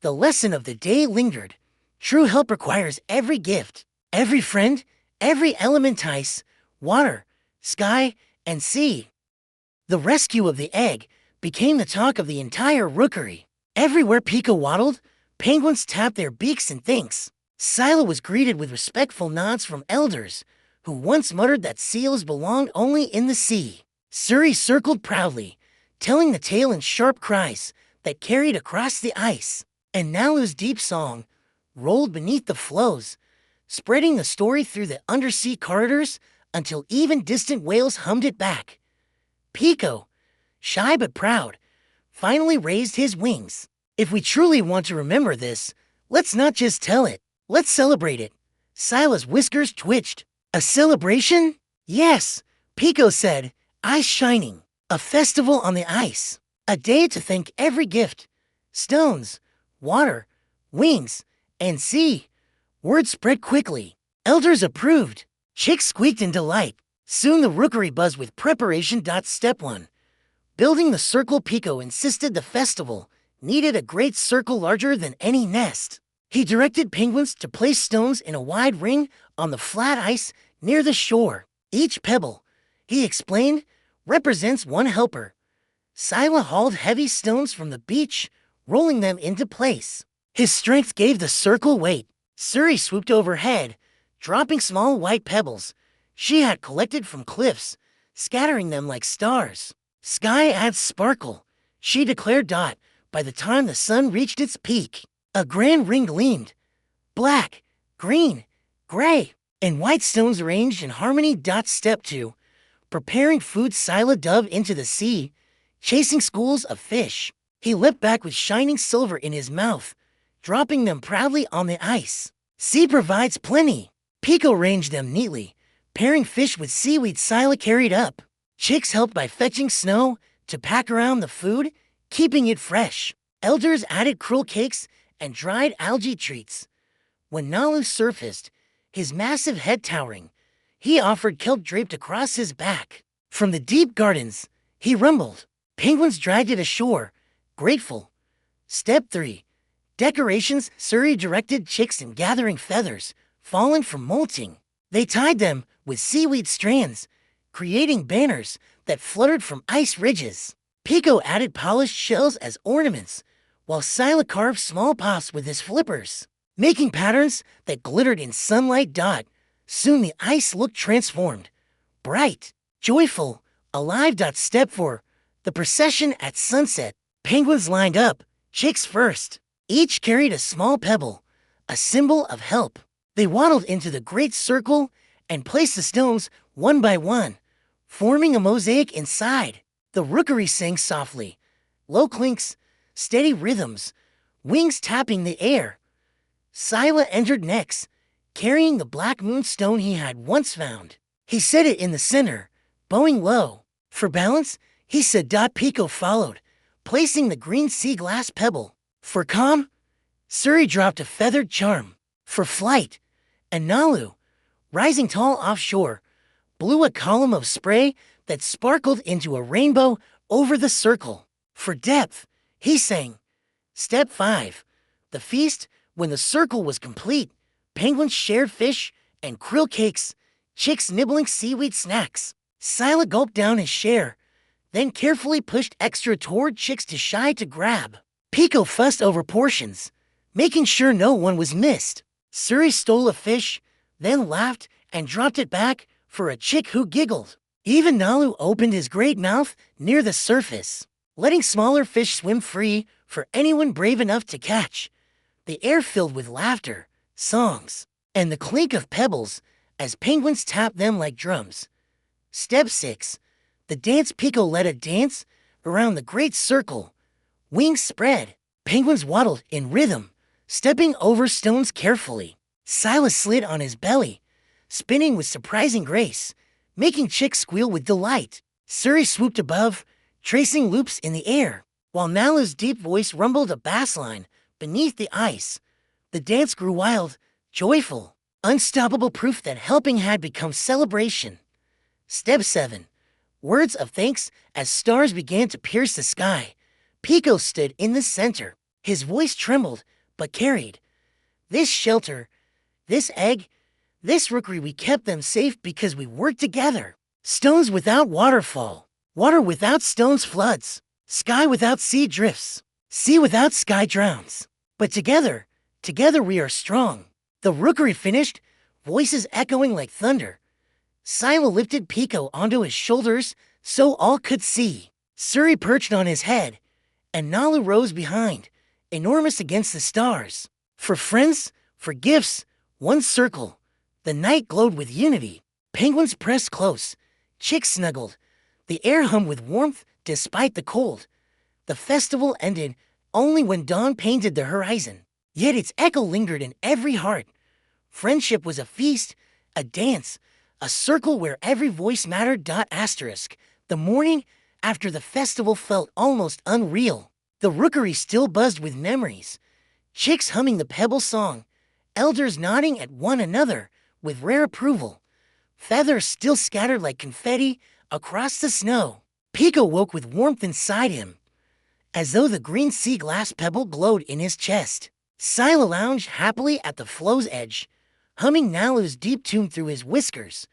The lesson of the day lingered. True help requires every gift, every friend, every element: ice, water, sky, and sea. The rescue of the egg became the talk of the entire rookery. Everywhere Pico waddled, penguins tapped their beaks in thanks. Sila was greeted with respectful nods from elders who once muttered that seals belonged only in the sea. Suri circled proudly, telling the tale in sharp cries that carried across the ice. And Nalu's deep song rolled beneath the floes, spreading the story through the undersea corridors until even distant whales hummed it back. Pico, shy but proud, finally raised his wings. If we truly want to remember this, let's not just tell it, let's celebrate it. Sila's whiskers twitched. A celebration? Yes, Pico said, eyes shining. A festival on the ice. A day to thank every gift. Stones, water, wings, and sea. Word spread quickly. Elders approved. Chicks squeaked in delight. Soon the rookery buzzed with preparation. Step 1. Building the circle. Pico insisted the festival needed a great circle larger than any nest. He directed penguins to place stones in a wide ring on the flat ice near the shore. Each pebble, he explained, represents one helper. Sila hauled heavy stones from the beach, rolling them into place. His strength gave the circle weight. Suri swooped overhead, dropping small white pebbles she had collected from cliffs, scattering them like stars. Sky adds sparkle, she declared. By the time the sun reached its peak, a grand ring gleamed. Black, green, Gray and white stones arranged in harmony. Step 2. Preparing food. Sila dove into the sea, chasing schools of fish. He leapt back with shining silver in his mouth, dropping them proudly on the ice. Sea provides plenty. Pico arranged them neatly, pairing fish with seaweed. Sila carried up. Chicks helped by fetching snow to pack around the food, keeping it fresh. Elders added krill cakes and dried algae treats. When Nalu surfaced, his massive head towering, he offered kelp draped across his back. From the deep gardens, he rumbled. Penguins dragged it ashore, grateful. Step 3. Decorations. Suri directed chicks in gathering feathers, fallen from molting. They tied them with seaweed strands, creating banners that fluttered from ice ridges. Pico added polished shells as ornaments, while Sila carved small pots with his flippers, making patterns that glittered in sunlight. Soon the ice looked transformed, bright, joyful, alive. Step 4. The procession at sunset. Penguins lined up, chicks first. Each carried a small pebble, a symbol of help. They waddled into the great circle and placed the stones one by one, forming a mosaic inside. The rookery sang softly, low clinks, steady rhythms, wings tapping the air. Sila entered next, carrying the black moonstone he had once found. He set it in the center, bowing low. For balance, he said. Pico followed, placing the green sea glass pebble. For calm, Suri dropped a feathered charm. For flight, and Nalu, rising tall offshore, blew a column of spray that sparkled into a rainbow over the circle. For depth, he sang. Step 5. The feast. When the circle was complete, penguins shared fish and krill cakes, chicks nibbling seaweed snacks. Sila gulped down his share, then carefully pushed extra toward chicks too shy to grab. Pico fussed over portions, making sure no one was missed. Suri stole a fish, then laughed and dropped it back for a chick who giggled. Even Nalu opened his great mouth near the surface, letting smaller fish swim free for anyone brave enough to catch. The air filled with laughter, songs, and the clink of pebbles as penguins tapped them like drums. Step 6. The dance. Pico led a dance around the great circle. Wings spread. Penguins waddled in rhythm, stepping over stones carefully. Sila slid on his belly, spinning with surprising grace, making chicks squeal with delight. Suri swooped above, tracing loops in the air, while Nalu's deep voice rumbled a bass line beneath the ice. The dance grew wild, joyful, unstoppable, proof that helping had become celebration. Step 7. Words of thanks. As stars began to pierce the sky, Pico stood in the center. His voice trembled, but carried. This shelter, this egg, this rookery, we kept them safe because we worked together. Stones without waterfall, water without stones floods, sky without sea drifts, sea without sky drowns. But together we are strong. The rookery finished, voices echoing like thunder. Sila lifted Pico onto his shoulders so all could see. Suri perched on his head, and Nalu rose behind, enormous against the stars. For friends, for gifts, one circle. The night glowed with unity. Penguins pressed close, chicks snuggled. The air hummed with warmth despite the cold. The festival ended only when dawn painted the horizon. Yet its echo lingered in every heart. Friendship was a feast, a dance, a circle where every voice mattered. The morning after the festival felt almost unreal. The rookery still buzzed with memories. Chicks humming the pebble song, elders nodding at one another with rare approval. Feathers still scattered like confetti across the snow. Pico woke with warmth inside him, as though the green sea glass pebble glowed in his chest. Sila lounged happily at the flow's edge, humming Nalu's deep tune through his whiskers.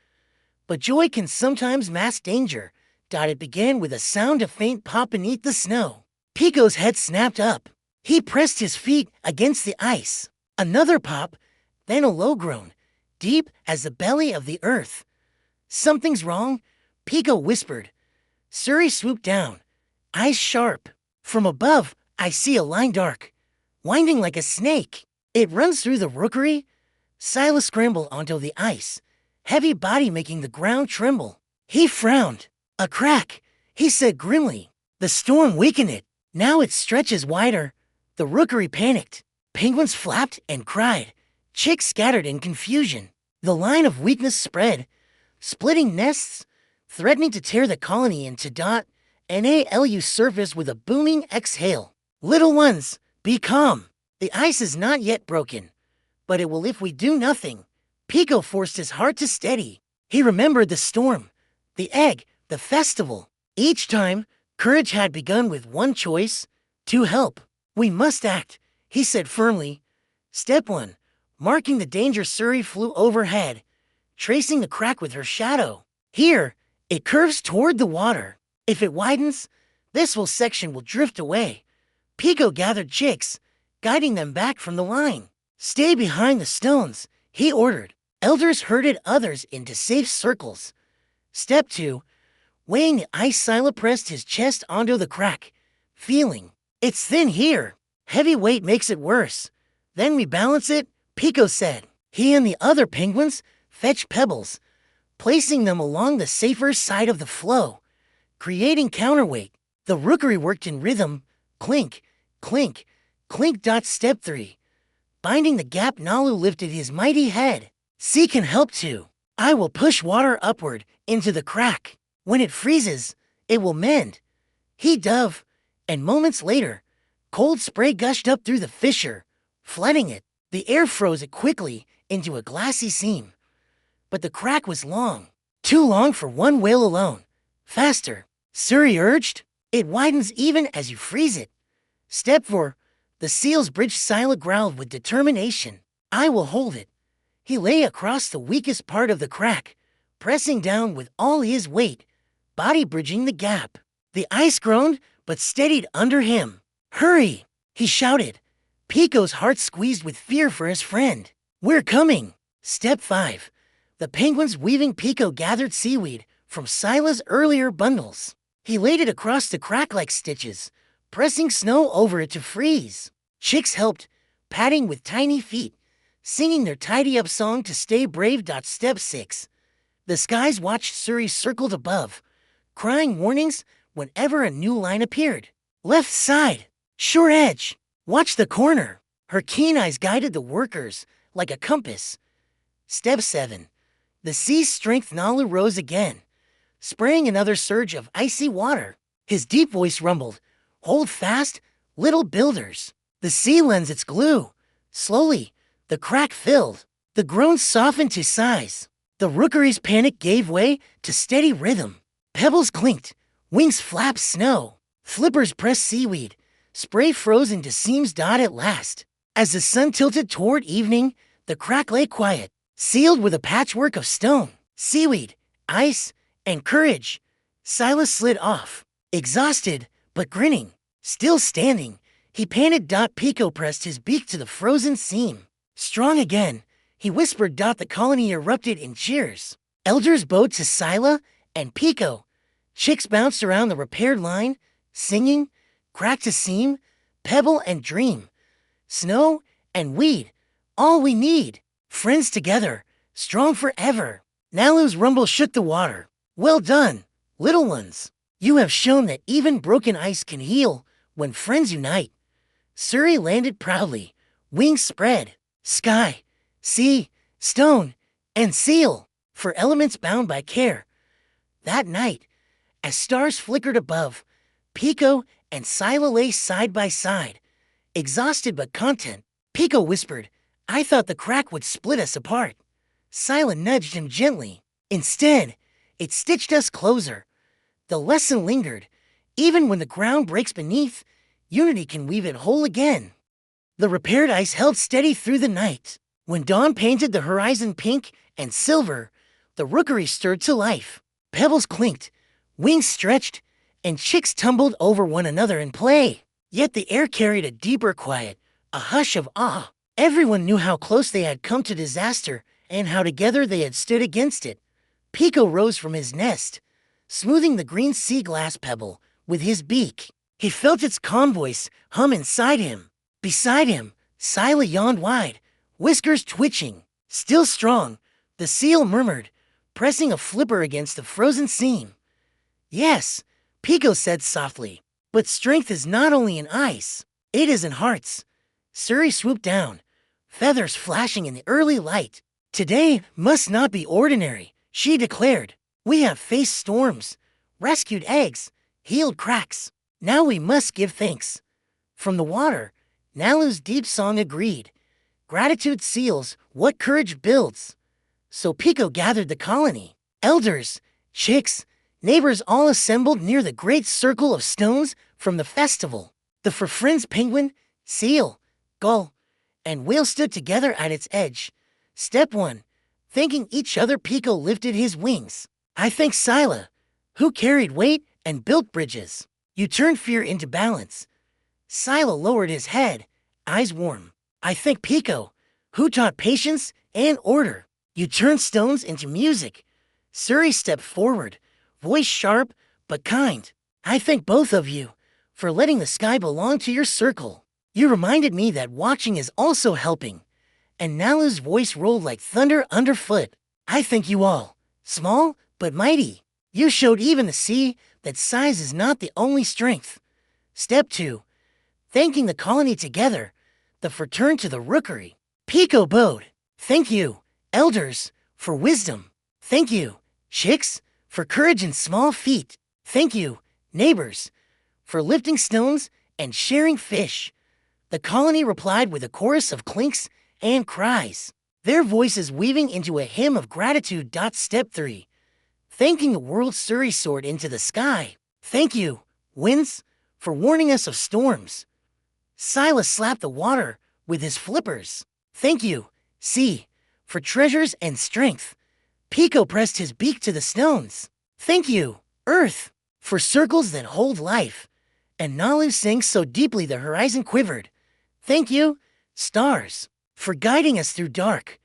But joy can sometimes mask danger. It began with a sound of faint pop beneath the snow. Pico's head snapped up. He pressed his feet against the ice. Another pop, then a low groan, deep as the belly of the earth. Something's wrong, Pico whispered. Suri swooped down, eyes sharp. From above, I see a line dark, winding like a snake. It runs through the rookery, Sila scrambled onto the ice, heavy body making the ground tremble. He frowned. A crack, he said grimly. The storm weakened it. Now it stretches wider. The rookery panicked. Penguins flapped and cried. Chicks scattered in confusion. The line of weakness spread, splitting nests, threatening to tear the colony into Nalu surface with a booming exhale. Little ones, be calm. The ice is not yet broken, but it will if we do nothing. Pico forced his heart to steady. He remembered the storm, the egg, the festival. Each time, courage had begun with one choice: to help. We must act, he said firmly. Step 1. Marking the danger. Suri flew overhead, tracing the crack with her shadow. Here, it curves toward the water. If it widens, this whole section will drift away. Pico gathered chicks, guiding them back from the line. Stay behind the stones, he ordered. Elders herded others into safe circles. Step 2. Weighing the ice, Sila pressed his chest onto the crack, feeling. It's thin here. Heavy weight makes it worse. Then we balance it, Pico said. He and the other penguins fetched pebbles, placing them along the safer side of the flow, creating counterweight. The rookery worked in rhythm. Clink, clink, clink. Step 3. Binding the gap. Nalu lifted his mighty head. Sea can help too. I will push water upward into the crack. When it freezes, it will mend. He dove, and moments later, cold spray gushed up through the fissure, flooding it. The air froze it quickly into a glassy seam. But the crack was long, too long for one whale alone. Faster, Suri urged. It widens even as you freeze it. Step 4. The seal's bridge. Sila growled with determination. I will hold it. He lay across the weakest part of the crack, pressing down with all his weight, body bridging the gap. The ice groaned, but steadied under him. Hurry, he shouted. Pico's heart squeezed with fear for his friend. We're coming. Step 5. The penguins weaving. Pico gathered seaweed from Sila's earlier bundles. He laid it across the crack like stitches, pressing snow over it to freeze. Chicks helped, patting with tiny feet, singing their tidy-up song to stay brave. Step 6. The skies watched. Suri circled above, crying warnings whenever a new line appeared. Left side, shore edge, watch the corner. Her keen eyes guided the workers like a compass. Step 7. The sea's strength. Nalu rose again, spraying another surge of icy water. His deep voice rumbled. Hold fast, little builders. The sea lends its glue. Slowly, the crack filled. The groans softened to sighs. The rookery's panic gave way to steady rhythm. Pebbles clinked, wings flapped snow. Flippers pressed seaweed. Spray froze into seams. At last, as the sun tilted toward evening, the crack lay quiet, sealed with a patchwork of stone, seaweed, ice, and courage. Silas slid off, exhausted but grinning. Still standing, he panted. Pico pressed his beak to the frozen seam. Strong again, he whispered. The colony erupted in cheers. Elders bowed to Sila and Pico. Chicks bounced around the repaired line, singing, crack to seam, pebble and dream, snow and weed, all we need. Friends together, strong forever. Nalu's rumble shook the water. Well done, little ones. You have shown that even broken ice can heal when friends unite. Suri landed proudly, wings spread. Sky, sea, stone, and seal, for elements bound by care. That night, as stars flickered above, Pico and Sila lay side by side, exhausted but content. Pico whispered, I thought the crack would split us apart. Sila nudged him gently. Instead, it stitched us closer. The lesson lingered. Even when the ground breaks beneath, unity can weave it whole again. The repaired ice held steady through the night. When dawn painted the horizon pink and silver, the rookery stirred to life. Pebbles clinked, wings stretched, and chicks tumbled over one another in play. Yet the air carried a deeper quiet, a hush of awe. Everyone knew how close they had come to disaster and how together they had stood against it. Pico rose from his nest, smoothing the green sea glass pebble with his beak. He felt its calm voice hum inside him. Beside him, Sila yawned wide, whiskers twitching. Still strong, the seal murmured, pressing a flipper against the frozen seam. Yes, Pico said softly, but strength is not only in ice, it is in hearts. Suri swooped down, feathers flashing in the early light. Today must not be ordinary, she declared. We have faced storms, rescued eggs, healed cracks. Now we must give thanks. From the water, Nalu's deep song agreed. Gratitude seals what courage builds. So Pico gathered the colony. Elders, chicks, neighbors all assembled near the great circle of stones from the festival. The for friends penguin, seal, gull, and whale stood together at its edge. Step 1. Thanking each other, Pico lifted his wings. I thank Sila, who carried weight and built bridges. You turned fear into balance. Sila lowered his head, eyes warm. I thank Pico, who taught patience and order. You turned stones into music. Suri stepped forward, voice sharp but kind. I thank both of you for letting the sky belong to your circle. You reminded me that watching is also helping. And Nalu's voice rolled like thunder underfoot. I thank you all, small but mighty. You showed even the sea that size is not the only strength. Step 2. Thanking the colony together, the return to the rookery. Pico bowed. Thank you, elders, for wisdom. Thank you, chicks, for courage in small feat. Thank you, neighbors, for lifting stones and sharing fish. The colony replied with a chorus of clinks and cries, their voices weaving into a hymn of gratitude. Step 3. Thanking the world. Suri soared into the sky. Thank you, winds, for warning us of storms. Sila slapped the water with his flippers. Thank you, sea, for treasures and strength. Pico pressed his beak to the stones. Thank you, earth, for circles that hold life. And Nalu sang so deeply the horizon quivered. Thank you, stars, for guiding us through dark.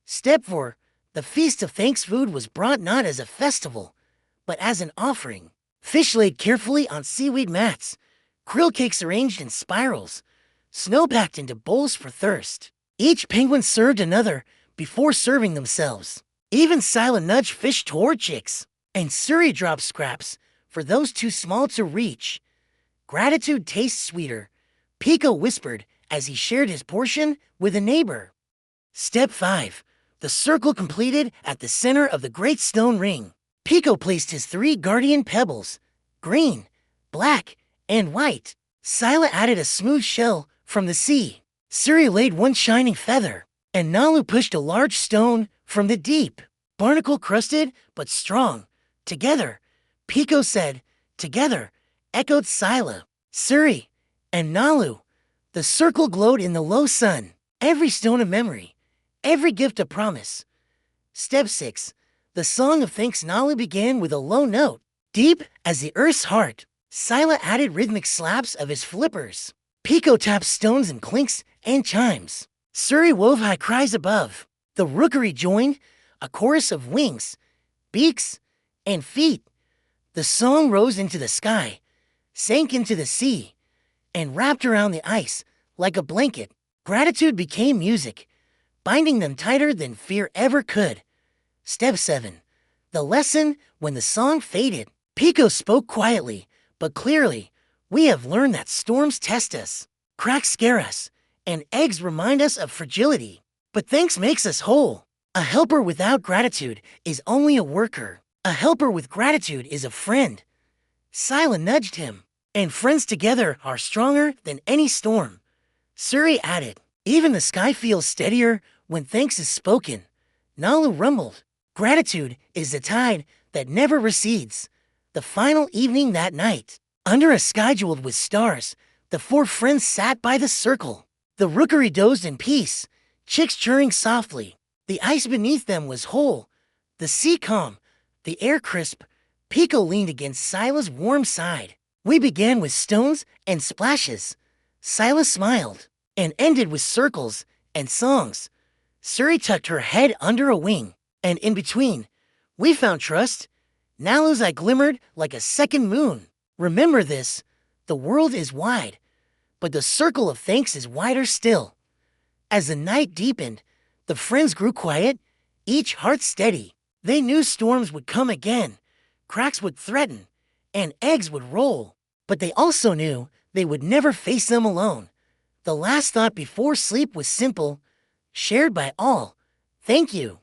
Step 4. The Feast of Thanks food was brought not as a festival, but as an offering. Fish laid carefully on seaweed mats, krill cakes arranged in spirals, snow packed into bowls for thirst. Each penguin served another before serving themselves. Even Sila nudged fish toward chicks, and Suri dropped scraps for those too small to reach. Gratitude tastes sweeter, Pico whispered as he shared his portion with a neighbor. Step 5. The circle completed at the center of the great stone ring. Pico placed his 3 guardian pebbles, green, black, and white. Sila added a smooth shell from the sea. Suri laid 1 shining feather, and Nalu pushed a large stone from the deep. Barnacle-crusted but strong. Together, Pico said. Together, echoed Sila, Suri, and Nalu. The circle glowed in the low sun. Every stone a memory, every gift a promise. Step 6. The song of thanks. Nalu began with a low note, deep as the earth's heart. Sila added rhythmic slaps of his flippers. Pico tapped stones and clinks and chimes. Suri wove high cries above. The rookery joined, a chorus of wings, beaks, and feet. The song rose into the sky, sank into the sea, and wrapped around the ice like a blanket. Gratitude became music, binding them tighter than fear ever could. Step 7. The lesson when the song faded. Pico spoke quietly, but clearly. We have learned that storms test us, cracks scare us, and eggs remind us of fragility. But thanks makes us whole. A helper without gratitude is only a worker. A helper with gratitude is a friend. Sila nudged him. And friends together are stronger than any storm. Suri added, even the sky feels steadier when thanks is spoken. Nalu rumbled, gratitude is the tide that never recedes. The final evening that night, under a sky jeweled with stars, the 4 friends sat by the circle. The rookery dozed in peace, chicks churring softly. The ice beneath them was whole, the sea calm, the air crisp. Pico leaned against Sila's warm side. We began with stones and splashes. Sila smiled, and ended with circles and songs. Suri tucked her head under a wing, and in between, we found trust. Nalu's eye glimmered like a second moon. Remember this, the world is wide, but the circle of thanks is wider still. As the night deepened, The friends grew quiet, each heart steady. They knew storms would come again, cracks would threaten, and eggs would roll. But they also knew they would never face them alone. The last thought before sleep was simple, shared by all. Thank you.